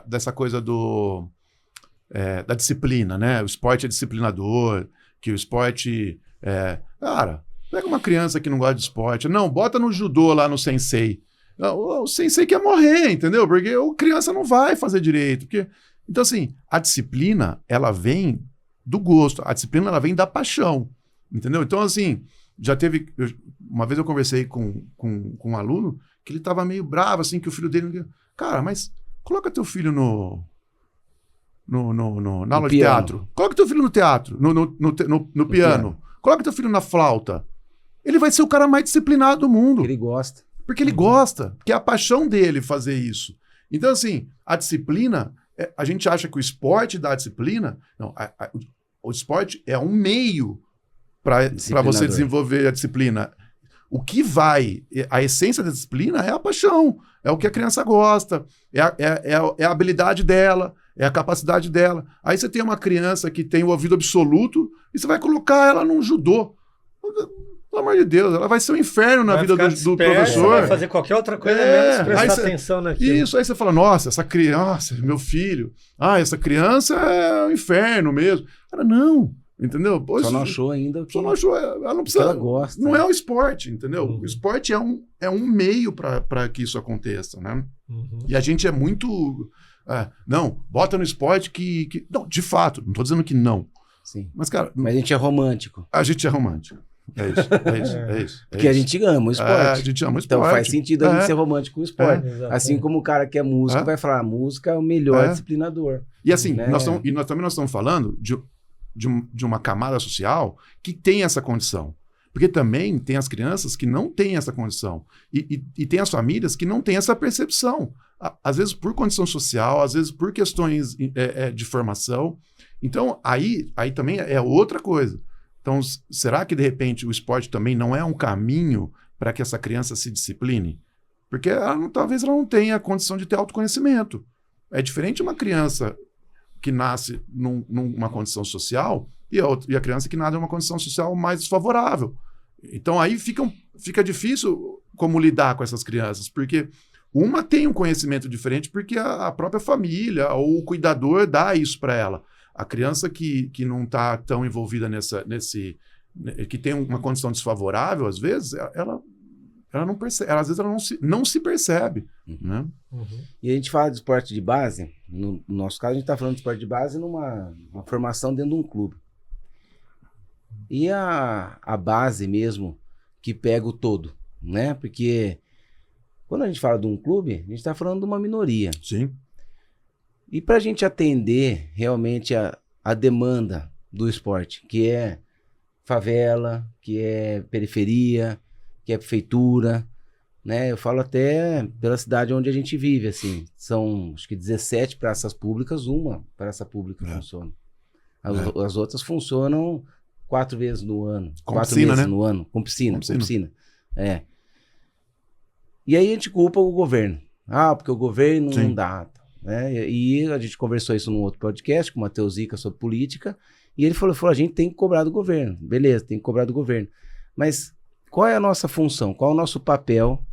dessa coisa da disciplina, né? O esporte é disciplinador, que o esporte... Cara, pega uma criança que não gosta de esporte, não, bota no judô lá no sensei. O sensei quer morrer, entendeu? Porque a criança não vai fazer direito. Então, assim, a disciplina, ela vem do gosto, a disciplina, ela vem da paixão, entendeu? Então, assim, uma vez eu conversei com um aluno que ele estava meio bravo, assim, que o filho dele... Cara, mas coloca teu filho na aula de teatro. Coloca teu filho no teatro, no piano. Coloca teu filho na flauta. Ele vai ser o cara mais disciplinado do mundo. Porque ele gosta. Porque ele gosta. Porque é a paixão dele fazer isso. Então, assim, a disciplina... a gente acha que o esporte dá disciplina. Não, o esporte é um meio para você desenvolver a disciplina. O que a essência da disciplina é a paixão, é o que a criança gosta, é a habilidade dela, é a capacidade dela. Aí você tem uma criança que tem o ouvido absoluto e você vai colocar ela num judô. Pelo amor de Deus, ela vai ser um inferno na vida do professor. Vai fazer qualquer outra coisa menos prestar atenção naquilo. Isso, aí você fala, nossa, essa criança, meu filho, essa criança é um inferno mesmo. Cara, não. Entendeu? Só não achou ainda. Só não achou. Ela não precisa. Ela gosta. Não é o esporte, entendeu? O esporte é um meio para que isso aconteça, né? E a gente é muito. Não, bota no esporte que. Não, de fato, não estou dizendo que não. Sim. Mas, cara. Mas a gente é romântico. A gente é romântico. É isso. Porque a gente ama o esporte. A gente ama o esporte. Então faz sentido a gente ser romântico com o esporte. Assim como o cara que é músico vai falar, a música é o melhor disciplinador. E assim, né? nós estamos falando de uma camada social que tem essa condição. Porque também tem as crianças que não têm essa condição. E tem as famílias que não têm essa percepção. Às vezes por condição social, às vezes por questões de formação. Então, aí também é outra coisa. Então, será que, de repente, o esporte também não é um caminho para que essa criança se discipline? Porque talvez ela não tenha a condição de ter autoconhecimento. É diferente uma criança que nasce numa condição social e a criança que nasce numa condição social mais desfavorável. Então, aí fica difícil como lidar com essas crianças, porque uma tem um conhecimento diferente porque a própria família ou o cuidador dá isso para ela. A criança que não está tão envolvida que tem uma condição desfavorável, às vezes, ela não percebe, às vezes ela não se percebe. Né? E a gente fala de esporte de base, no nosso caso a gente está falando de esporte de base numa formação dentro de um clube. E a base mesmo, que pega o todo, né? Porque quando a gente fala de um clube, a gente está falando de uma minoria. Sim. E para a gente atender realmente a demanda do esporte, que é favela, que é periferia, que é prefeitura, né? Eu falo até pela cidade onde a gente vive, assim. São, acho que 17 praças públicas, uma praça pública funciona. As outras funcionam 4 vezes no ano. Com 4 piscina, meses né? no ano. Com piscina. Com piscina. É. E aí a gente culpa o governo. Ah, porque o governo Sim. não dá. Né? E a gente conversou isso num outro podcast com o Matheus Zica sobre política. E ele falou, a gente tem que cobrar do governo. Beleza, tem que cobrar do governo. Mas qual é a nossa função? Qual é o nosso papel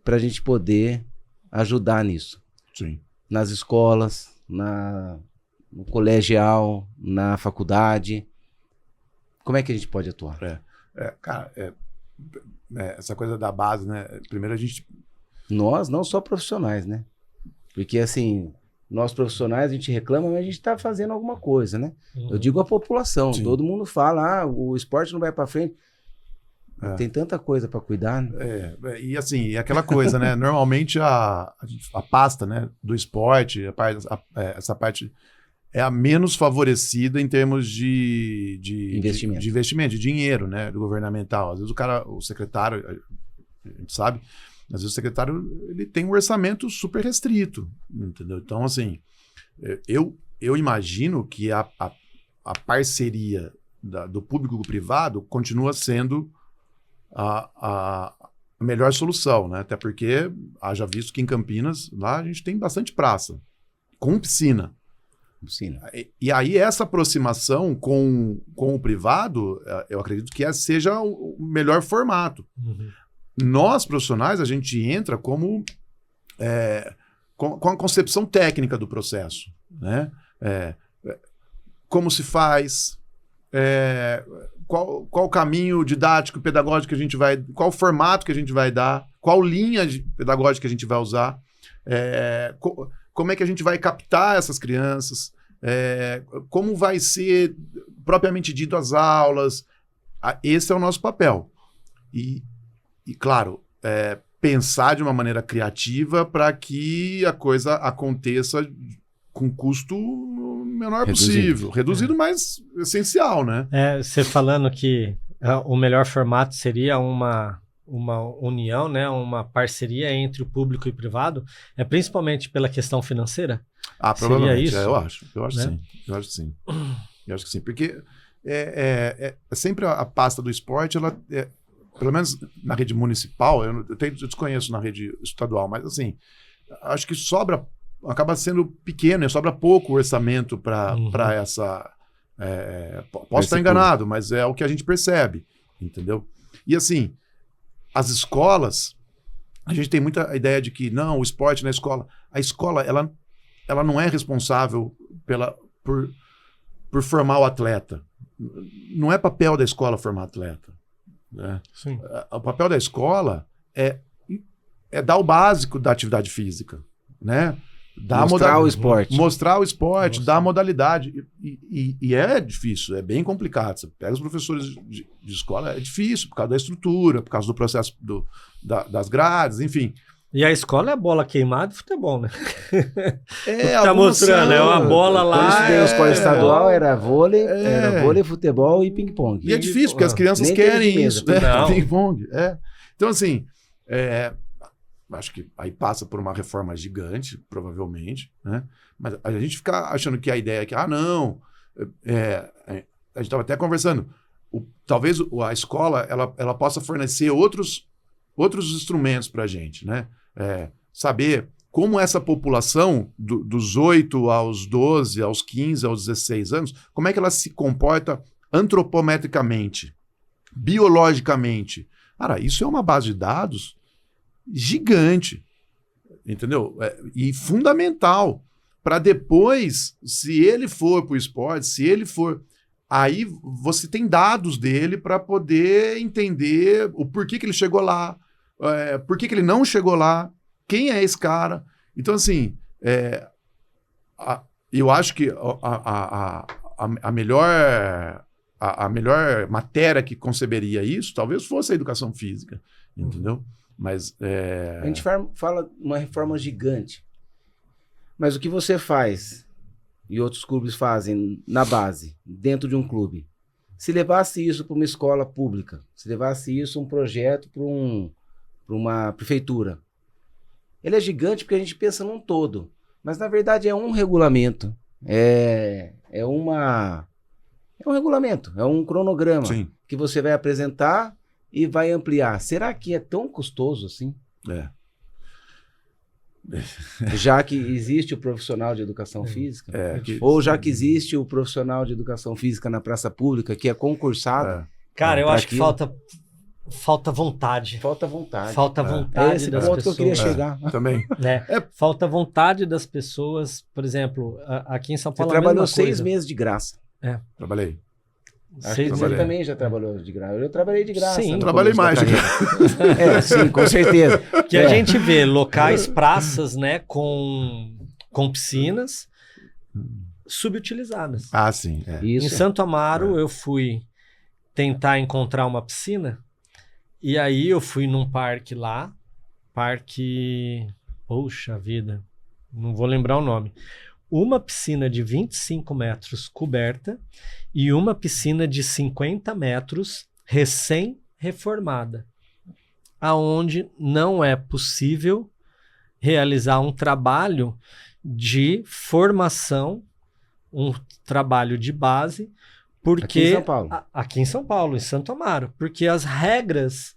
para a gente poder ajudar nisso? Sim. Nas escolas, no colegial, na faculdade. Como é que a gente pode atuar? Cara, essa coisa da base, né? Primeiro a gente... Nós, não só profissionais, né? Porque, assim, nós profissionais, a gente reclama, mas a gente está fazendo alguma coisa, né? Eu digo a população. Sim. Todo mundo fala, o esporte não vai para frente. Tem tanta coisa para cuidar, né? E assim, aquela coisa, né? Normalmente a pasta, né, do esporte, essa parte é a menos favorecida em termos de investimento, de dinheiro, né, do governamental. Às vezes o secretário, a gente sabe, às vezes o secretário ele tem um orçamento super restrito, entendeu? Então, assim, eu imagino que a parceria do público com o privado continua sendo a melhor solução, né? Até porque, haja visto que em Campinas, lá a gente tem bastante praça, com piscina. E aí essa aproximação com o privado, eu acredito que seja o melhor formato. Nós, profissionais, a gente entra com a concepção técnica do processo, né? Como se faz, qual o caminho didático, pedagógico que a gente vai, qual o formato que a gente vai dar, qual linha pedagógica que a gente vai usar, como é que a gente vai captar essas crianças, como vai ser propriamente dito as aulas. Esse é o nosso papel. E claro, pensar de uma maneira criativa para que a coisa aconteça com custo menor possível. Reduzido, mas essencial, né? Você falando que o melhor formato seria uma união, né? Uma parceria entre o público e o privado, principalmente pela questão financeira? Provavelmente, isso? Eu acho Né? Sim. Eu acho que sim. Porque sempre a pasta do esporte, ela pelo menos na rede municipal, eu desconheço na rede estadual, mas assim, acho que acaba sendo pequeno, sobra pouco orçamento para essa... posso estar enganado, mas é o que a gente percebe, entendeu? E assim, as escolas, a gente tem muita ideia de que não, o esporte na escola... A escola, ela não é responsável por formar o atleta. Não é papel da escola formar atleta. Né? Sim. O papel da escola é dar o básico da atividade física, né? Mostrar o esporte, dar a modalidade. E é difícil, é bem complicado. Você pega os professores de escola, é difícil por causa da estrutura, por causa do processo das grades, enfim. E a escola é bola queimada e futebol, né? Tá mostrando, é uma bola lá. Quando eu estudei na escola estadual, era vôlei, futebol e ping-pong. E é difícil, porque as crianças querem isso. Ping-pong. Então, assim, acho que aí passa por uma reforma gigante, provavelmente, né? Mas a gente fica achando que a ideia é que, não, a gente estava até conversando, talvez a escola ela possa fornecer outros instrumentos para a gente, né? Saber como essa população dos 8 aos 12, aos 15, aos 16 anos, como é que ela se comporta antropometricamente, biologicamente. Cara, isso é uma base de dados gigante, entendeu? E fundamental para depois, se ele for para o esporte, aí você tem dados dele para poder entender o porquê que ele chegou lá, por que ele não chegou lá, quem é esse cara. Então, assim, eu acho que a a melhor matéria que conceberia isso, talvez fosse a educação física, entendeu? Mas A gente fala uma reforma gigante. Mas o que você faz e outros clubes fazem na base, dentro de um clube, se levasse isso para uma escola pública, se levasse isso um projeto para uma prefeitura, ele é gigante porque a gente pensa num todo. Mas na verdade é um regulamento. É um regulamento, é um cronograma sim, que você vai apresentar e vai ampliar. Será que é tão custoso assim? Já que existe o profissional de educação física? Ou já que existe o profissional de educação física na praça pública, que é concursado? Cara, eu pra acho que aquilo? falta vontade. Falta vontade. Falta É vontade esse das ponto pessoas. que eu queria chegar. também. Né? Falta vontade das pessoas. Por exemplo, aqui em São Você Paulo trabalhou a mesma 6 coisa. meses de graça. Trabalhei. Acho Seis que você trabalhei. também já trabalhou de graça. Eu trabalhei de graça. Sim. no Trabalhei começo da mais. carreira. Sim, com certeza. Que a gente vê locais, praças, né, com piscinas subutilizadas. Ah, sim. Em Isso. Santo Amaro, eu fui tentar encontrar uma piscina, e aí eu fui num parque lá, poxa vida, não vou lembrar o nome. Uma piscina de 25 metros coberta e uma piscina de 50 metros recém-reformada, aonde não é possível realizar um trabalho de formação, um trabalho de base, porque Aqui em São Paulo. aqui em São Paulo, em Santo Amaro, porque as regras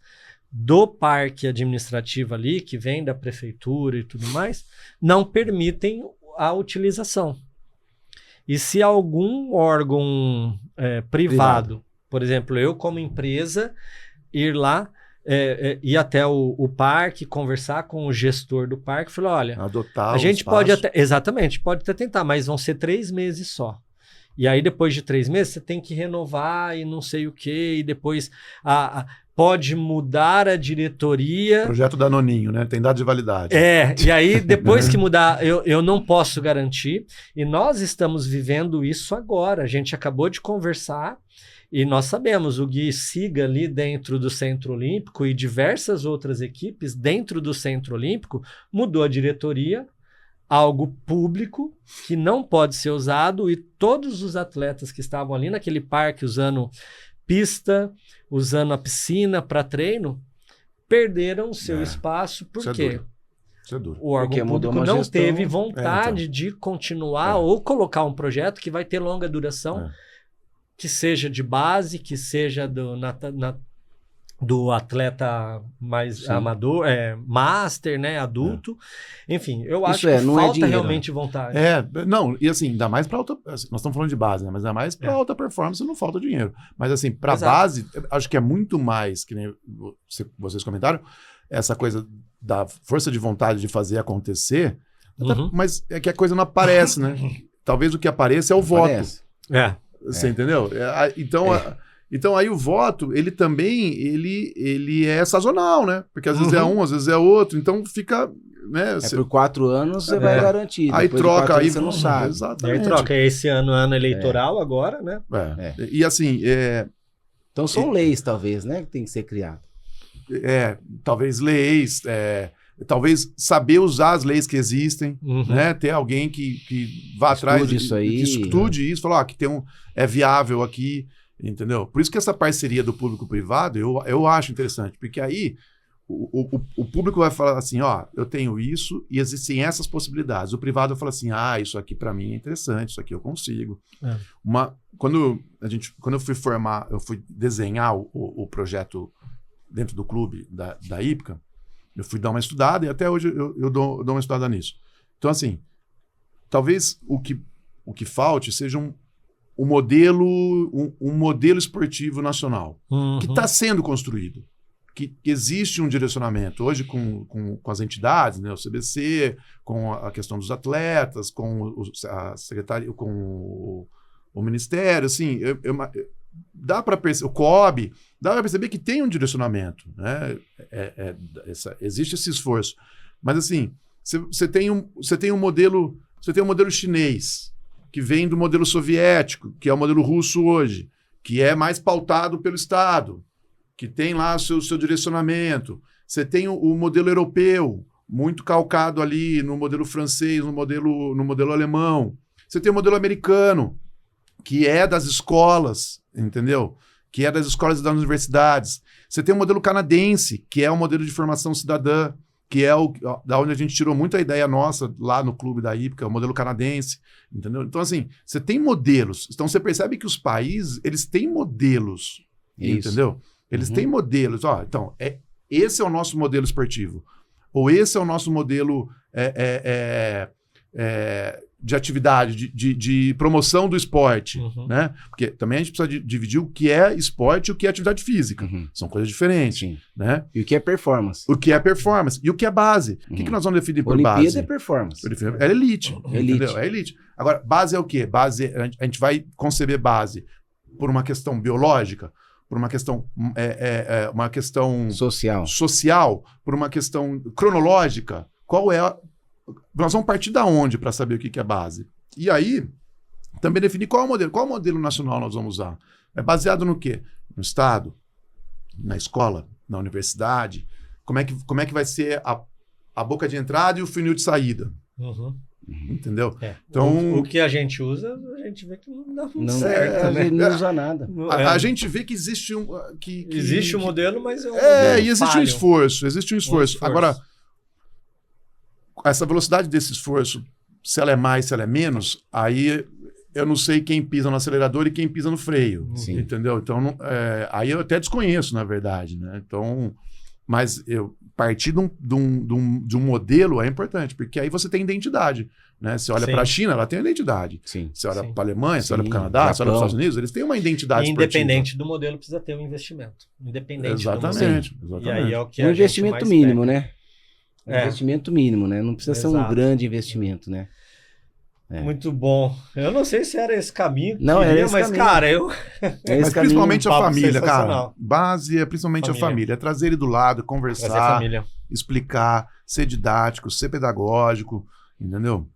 do parque administrativo ali, que vem da prefeitura e tudo mais, não permitem a utilização. E se algum órgão privado, por exemplo, eu como empresa, ir lá, ir até o parque, conversar com o gestor do parque, falar, olha, Adotar a gente espaço. pode até, exatamente, pode até tentar, mas vão ser 3 meses só. E aí depois de 3 meses você tem que renovar e não sei o quê, e depois pode mudar a diretoria. Projeto Danoninho, né? Tem data de validade. E aí depois que mudar, eu não posso garantir. E nós estamos vivendo isso agora. A gente acabou de conversar e nós sabemos, o Gui Siga ali dentro do Centro Olímpico e diversas outras equipes dentro do Centro Olímpico mudou a diretoria, algo público que não pode ser usado, e todos os atletas que estavam ali naquele parque usando pista, usando a piscina para treino, perderam o seu espaço. Por quê? Isso é duro. O órgão Porque mudou público uma não gestão. teve vontade de continuar ou colocar um projeto que vai ter longa duração, que seja de base, que seja do atleta mais amador, master, né, adulto. Enfim, eu acho que não é falta dinheiro, realmente vontade. Não, e assim, ainda mais para alta. Nós estamos falando de base, né? Mas ainda mais para alta performance não falta dinheiro. Mas assim, para base, acho que é muito mais, que nem vocês comentaram, essa coisa da força de vontade de fazer acontecer, mas é que a coisa não aparece, né? Talvez o que apareça é o voto. Você entendeu? Então aí o voto, ele também, ele é sazonal, né? Porque às vezes é um, às vezes é outro, então fica, né? Por 4 anos você vai garantir. Aí troca, aí você não sabe. Exatamente. Aí troca, esse ano eleitoral agora, né? E assim, então são leis, talvez, né? Que tem que ser criado. Talvez leis, talvez saber usar as leis que existem, né? Ter alguém que vá atrás isso aí, que estude isso, falar que é viável aqui, entendeu? Por isso que essa parceria do público-privado eu acho interessante, porque aí o público vai falar assim, ó, eu tenho isso e existem essas possibilidades. O privado fala assim, isso aqui para mim é interessante, isso aqui eu consigo. Quando eu fui desenhar o projeto dentro do clube da Ípica, eu fui dar uma estudada e até hoje eu dou uma estudada nisso. Então, assim, talvez o que falte seja um modelo esportivo nacional que está sendo construído, que existe um direcionamento hoje com as entidades, né, o CBC, com a questão dos atletas, com a secretaria, com o ministério, assim, dá para perceber, o COB, dá para perceber que tem um direcionamento, né? Existe esse esforço, mas assim, você tem um modelo chinês que vem do modelo soviético, que é o modelo russo hoje, que é mais pautado pelo Estado, que tem lá seu direcionamento. Você tem o modelo europeu, muito calcado ali no modelo francês, no modelo alemão. Você tem o modelo americano, que é das escolas, entendeu? Que é das escolas e das universidades. Você tem o modelo canadense, que é o modelo de formação cidadã, que é da onde a gente tirou muita ideia nossa lá no clube da IPCA, o modelo canadense, entendeu? Então, assim, você tem modelos. Então, você percebe que os países, eles têm modelos, entendeu? Eles têm modelos. Ó, então, esse é o nosso modelo esportivo. Ou esse é o nosso modelo de atividade, de promoção do esporte, né? Porque também a gente precisa dividir o que é esporte e o que é atividade física. São coisas diferentes, né? E o que é performance? O que é performance e o que é base. O que nós vamos definir por base? Olimpíada é performance. É elite. Entendeu? É elite. Agora, base é o quê? Base, a gente vai conceber base por uma questão biológica, por uma questão, uma questão social, por uma questão cronológica. Qual é nós vamos partir da onde para saber o que é base? E aí, também definir qual é o modelo. Qual modelo nacional nós vamos usar? É baseado no quê? No Estado, na escola, na universidade. Como é que vai ser a boca de entrada e o funil de saída? Entendeu? Então, o que a gente usa, a gente vê que não dá muito certo. A gente não usa nada. A gente vê que existe existe um modelo, mas e existe um esforço. Existe um esforço. Agora, essa velocidade desse esforço, se ela é mais, se ela é menos, aí eu não sei quem pisa no acelerador e quem pisa no freio. Entendeu? Então, aí eu até desconheço, na verdade, né? Então, mas partir de um modelo é importante, porque aí você tem identidade, né? Você olha para a China, ela tem identidade. Você olha para a Alemanha, você olha para o Canadá, você olha para os Estados Unidos, eles têm uma identidade independente esportiva. do modelo, precisa ter um investimento. Independente exatamente, do modelo. E aí é o que um investimento mínimo, pega. né? Investimento mínimo, né? Não precisa ser um grande investimento, né? Muito bom. Eu não sei se era esse caminho. Não, era esse mas, caminho. cara, mas principalmente a família, cara. sensacional. Base é principalmente a família. É trazer ele do lado, conversar, explicar, ser didático, ser pedagógico, entendeu?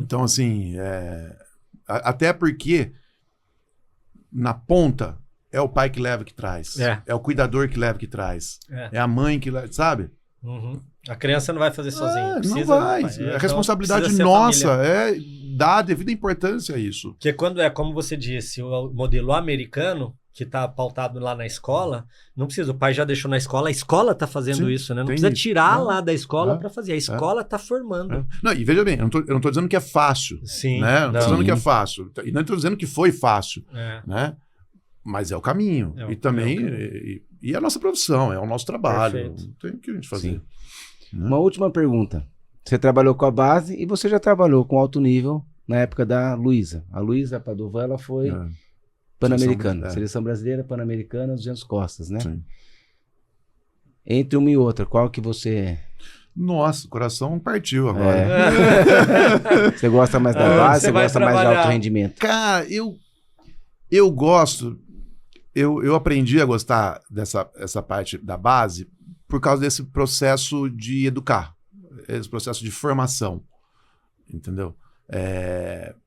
Então, assim, até porque na ponta é o pai que leva que traz. É o cuidador que leva que traz. É a mãe que leva, sabe? A criança não vai fazer sozinha. Não vai. A responsabilidade nossa é dar a devida importância a isso. Porque quando como você disse, o modelo americano, que está pautado lá na escola, não precisa. O pai já deixou na escola, a escola está fazendo isso, né? Não precisa tirar lá da escola para fazer. A escola está formando. Não, e veja bem, eu não tô dizendo que é fácil. Né? Não estou dizendo que é fácil. E não estou dizendo que foi fácil. Né? Mas é o caminho. E também. E é a nossa profissão, é o nosso trabalho. Perfeito. Não tem o que a gente fazer. Uma última pergunta. Você trabalhou com a base e você já trabalhou com alto nível na época da Luísa. A Luísa Padovan, ela foi pan-americana. Seleção brasileira, pan-americana, 200 costas, né? Sim. Entre uma e outra, qual que você... Nossa, o coração partiu agora. Você gosta mais da base, você gosta mais de alto rendimento? Cara, eu gosto... Eu aprendi a gostar essa parte da base por causa desse processo de educar, esse processo de formação, entendeu?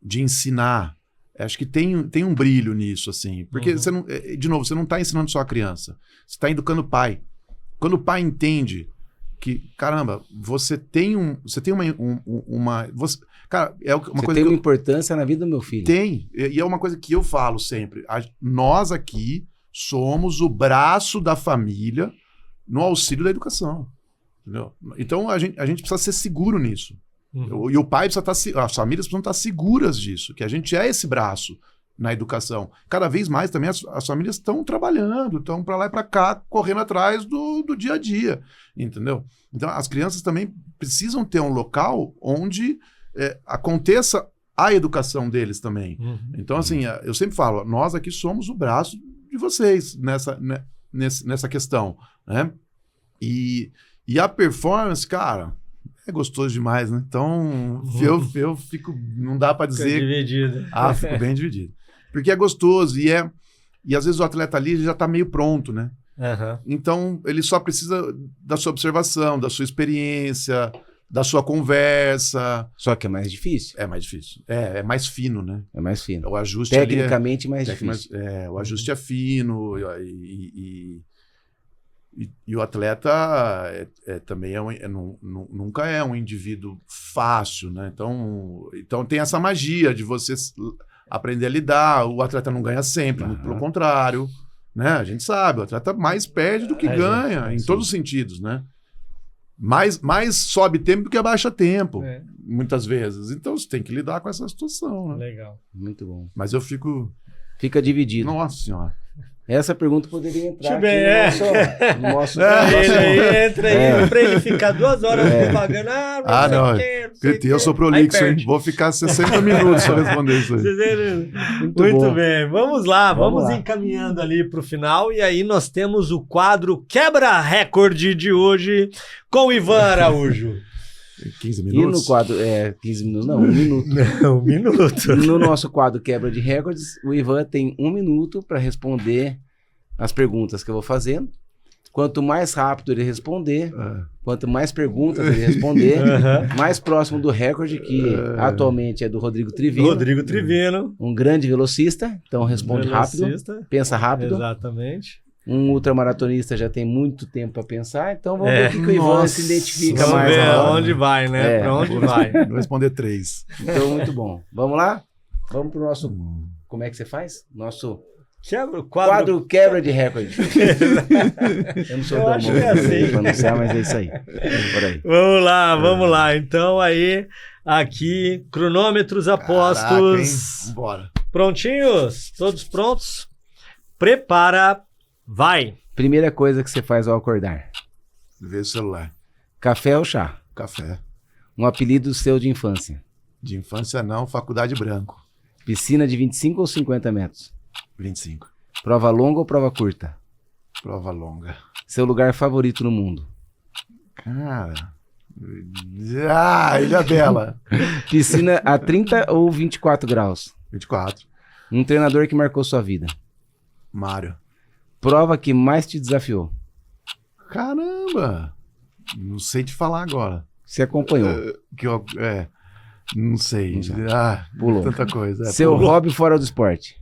De ensinar. Acho que tem um brilho nisso, assim. Porque, você não, de novo, você não está ensinando só a criança, você está educando o pai. Quando o pai entende que, caramba, você tem uma cara, é uma você coisa tem que uma importância na vida do meu filho. Tem, e é uma coisa que eu falo sempre. Nós aqui somos o braço da família no auxílio da educação, entendeu? Então a gente precisa ser seguro nisso. E o pai precisa estar, as famílias precisam estar seguras disso, que a gente é esse braço na educação. Cada vez mais também as famílias estão trabalhando, estão para lá e para cá, correndo atrás do dia a dia, entendeu? Então as crianças também precisam ter um local onde aconteça a educação deles também. Então, assim, eu sempre falo, nós aqui somos o braço de vocês nessa questão, né? E a performance, cara, é gostoso demais, né? Então, eu fico, não dá para dizer... Fica dividido. Fico bem dividido. Porque é gostoso e às vezes o atleta ali já tá meio pronto, né? Então, ele só precisa da sua observação, da sua experiência, da sua conversa. Só que é mais difícil. É mais difícil. É mais fino, né? É mais fino. O ajuste ali Tecnicamente mais difícil. o ajuste é fino e o atleta também nunca é um indivíduo fácil, né? Então tem essa magia de você aprender a lidar. O atleta não ganha sempre, muito pelo contrário, né? A gente sabe, o atleta mais perde do que ganha, em todos os sentidos, né? Mais sobe tempo do que abaixa tempo, muitas vezes. Então você tem que lidar com essa situação, né? Legal. Muito bom. Mas eu fico... Fica dividido. Nossa Senhora. Essa pergunta poderia entrar Muito bem, no nosso... Ele entra aí pra ele ficar 2 horas pagando. Não. Eu sou prolixo, hein? Vou ficar 60 minutos para responder isso aí. Muito bem. Vamos lá. Vamos encaminhando ali pro final. E aí nós temos o quadro Quebra-Recorde de hoje com o Ivan Araújo. 15 minutos? E no quadro... 15 minutos não, 1 minuto. Não, 1 minuto. No nosso quadro Quebra de Recordes, o Ivan tem 1 minuto para responder as perguntas que eu vou fazendo. Quanto mais rápido ele responder, quanto mais perguntas ele responder, mais próximo do recorde, que atualmente é do Rodrigo Trivino. Rodrigo Trivino. Um grande velocista, então responde rápido, pensa rápido. Exatamente. Um ultramaratonista já tem muito tempo para pensar, então vamos ver o que o Ivan se identifica vamos mais. Vamos ver agora. onde vai, né? Para onde vai. Vou responder 3. Então, muito bom. Vamos lá? Vamos pro nosso... Como é que você faz? Nosso... Quadro Quebra de Recorde. Eu não sou acho que é assim. Pra anunciar, mas é isso aí. Por aí. Vamos lá. Então aí, aqui, cronômetros apostos. Vambora. Prontinhos? Todos prontos? Prepara, vai. Primeira coisa que você faz ao acordar. Ver o celular. Café ou chá? Café. Um apelido seu de infância. De infância não, faculdade branco. Piscina de 25 ou 50 metros? 25. Prova longa ou prova curta? Prova longa. Seu lugar favorito no mundo? Cara... Ilha Bela. Piscina a 30 ou 24 graus? 24. Um treinador que marcou sua vida? Mário. Prova que mais te desafiou? Caramba! Não sei te falar agora. Você acompanhou? Não sei. Pulou. Tanta coisa. Seu hobby fora do esporte?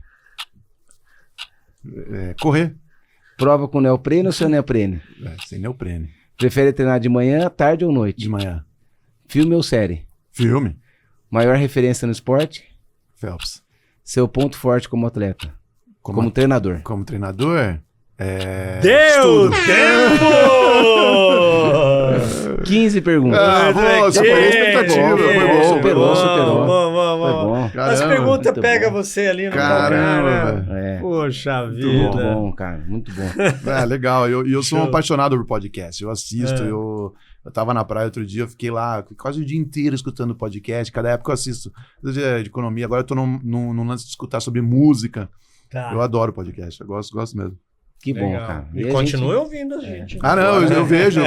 Correr. Prova com neoprene ou sem neoprene? Sem neoprene. Prefere treinar de manhã, tarde ou noite? De manhã. Filme ou série? Filme. Maior referência no esporte? Phelps. Seu ponto forte como atleta? Como treinador? Como treinador? Deu tempo! 15 perguntas. Superei a expectativa. Foi bom. Superou. Foi bom. As perguntas pegam você ali no Caramba, né? Poxa vida. Muito bom, cara. Muito bom. Legal. Eu sou um apaixonado por podcast. Eu assisto, eu tava na praia outro dia, eu fiquei lá quase o dia inteiro escutando podcast. Cada época eu assisto de economia. Agora eu tô num lance de escutar sobre música. Tá. Eu adoro podcast. Eu gosto mesmo. Que bom, cara. E continue ouvindo a gente. Eu vejo.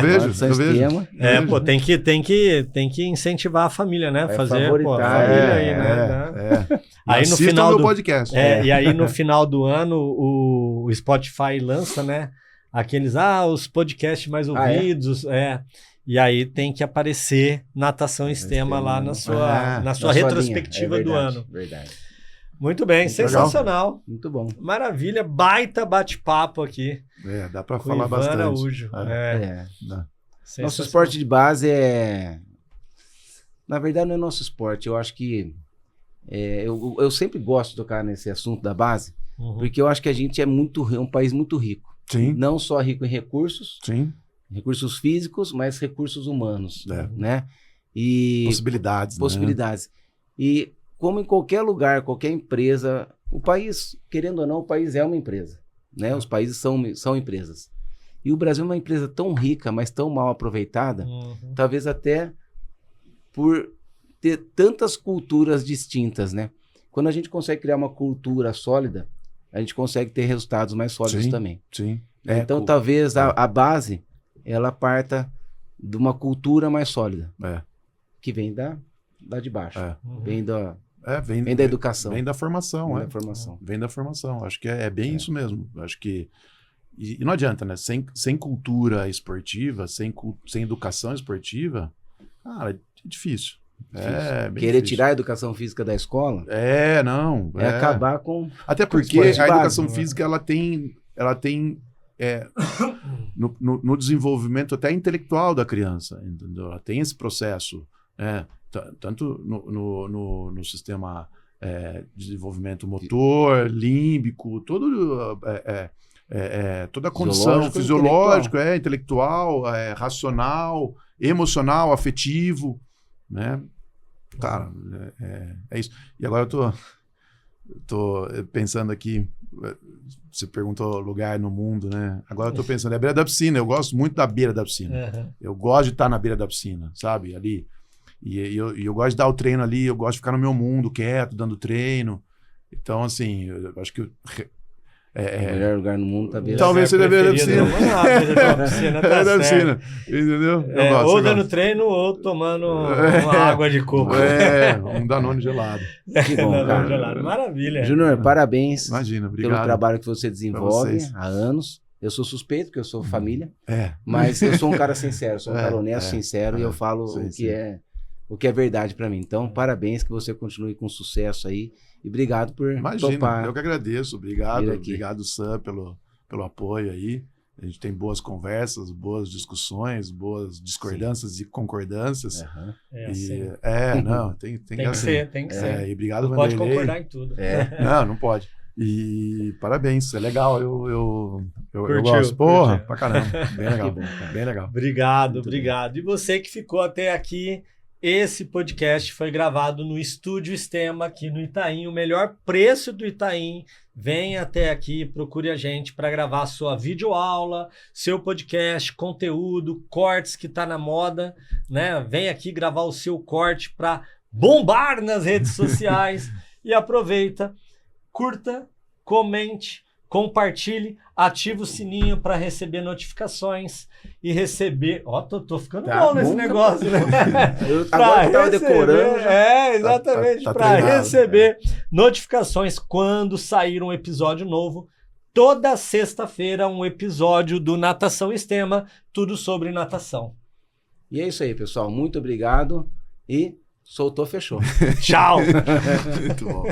Tem que incentivar a família, né? Fazer favoritar, a família aí, né? Aí no final do podcast. E aí no final do ano o Spotify lança, né? Aqueles, os podcasts mais ouvidos, E aí tem que aparecer Natação Extrema lá na sua retrospectiva do ano. Verdade. Muito bem, sensacional. Muito bom. Maravilha, baita bate-papo aqui. Dá pra falar bastante. Araújo. Nosso esporte de base na verdade não é nosso esporte, eu acho que eu sempre gosto de tocar nesse assunto da base, porque eu acho que a gente é um país muito rico. Sim. Não só rico em recursos, sim, recursos físicos, mas recursos humanos, né? E possibilidades. E como em qualquer lugar, qualquer empresa, o país, querendo ou não, o país é uma empresa, né? Os países são empresas. E o Brasil é uma empresa tão rica, mas tão mal aproveitada, talvez até por ter tantas culturas distintas, né? Quando a gente consegue criar uma cultura sólida, a gente consegue ter resultados mais sólidos também. Sim. Então, talvez a base, ela parta de uma cultura mais sólida, que vem da de baixo, vem da educação. Vem da formação, Vem da formação. Acho que é bem isso mesmo. Acho que... E não adianta, né? Sem cultura esportiva, sem educação esportiva, Cara, é difícil. Querer difícil. tirar a educação física da escola Não. é acabar com... Até porque esporte a básico, educação física, ela tem no desenvolvimento até intelectual da criança, entendeu? Ela tem esse processo, né? Tanto no sistema de desenvolvimento motor, límbico, toda a condição fisiológica, intelectual, racional, emocional, afetivo, né? Cara, é isso. E agora eu tô pensando aqui, você perguntou lugar no mundo, né? Agora eu tô pensando, é a beira da piscina, eu gosto muito da beira da piscina. Uhum. Eu gosto de estar na beira da piscina, sabe? Ali. E eu gosto de dar o treino ali, eu gosto de ficar no meu mundo, quieto, dando treino. Então, assim, eu acho que... O melhor lugar no mundo tá beira. Talvez seja a beira da piscina. Beira da piscina, entendeu? Eu ou dando treino ou tomando uma água de coco. Um Danone gelado. Que bom, cara. Gelado. Maravilha. Júnior, parabéns. Imagina, obrigado. Pelo trabalho que você desenvolve há anos. Eu sou suspeito, porque eu sou família. Mas eu sou um cara sincero, sou um cara honesto, sincero, e eu falo o que é verdade pra mim. Então, parabéns, que você continue com sucesso aí. E obrigado por topar. Eu que agradeço. Obrigado, Sam, pelo apoio aí. A gente tem boas conversas, boas discussões, boas discordâncias e concordâncias. Uhum. Tem que ser. E obrigado, não Vanderlei. Pode concordar em tudo. Não pode. E parabéns, é legal. Eu Curtiu, gosto. Porra, pra caramba. Bem legal. Bem legal. Obrigado. E você que ficou até aqui, esse podcast foi gravado no Estúdio Sistema, aqui no Itaim, o melhor preço do Itaim. Venha até aqui, procure a gente para gravar sua videoaula, seu podcast, conteúdo, cortes que tá na moda, né? Vem aqui gravar o seu corte para bombar nas redes sociais e aproveita, curta, comente, compartilhe, ativa o sininho para receber notificações e receber... Tô ficando bom nesse negócio, né? Agora eu tava decorando. Exatamente. Tá Para treinado, receber notificações quando sair um episódio novo. Toda sexta-feira, um episódio do Natação Sistema, tudo sobre natação. E é isso aí, pessoal. Muito obrigado e soltou, fechou. Tchau! Muito bom.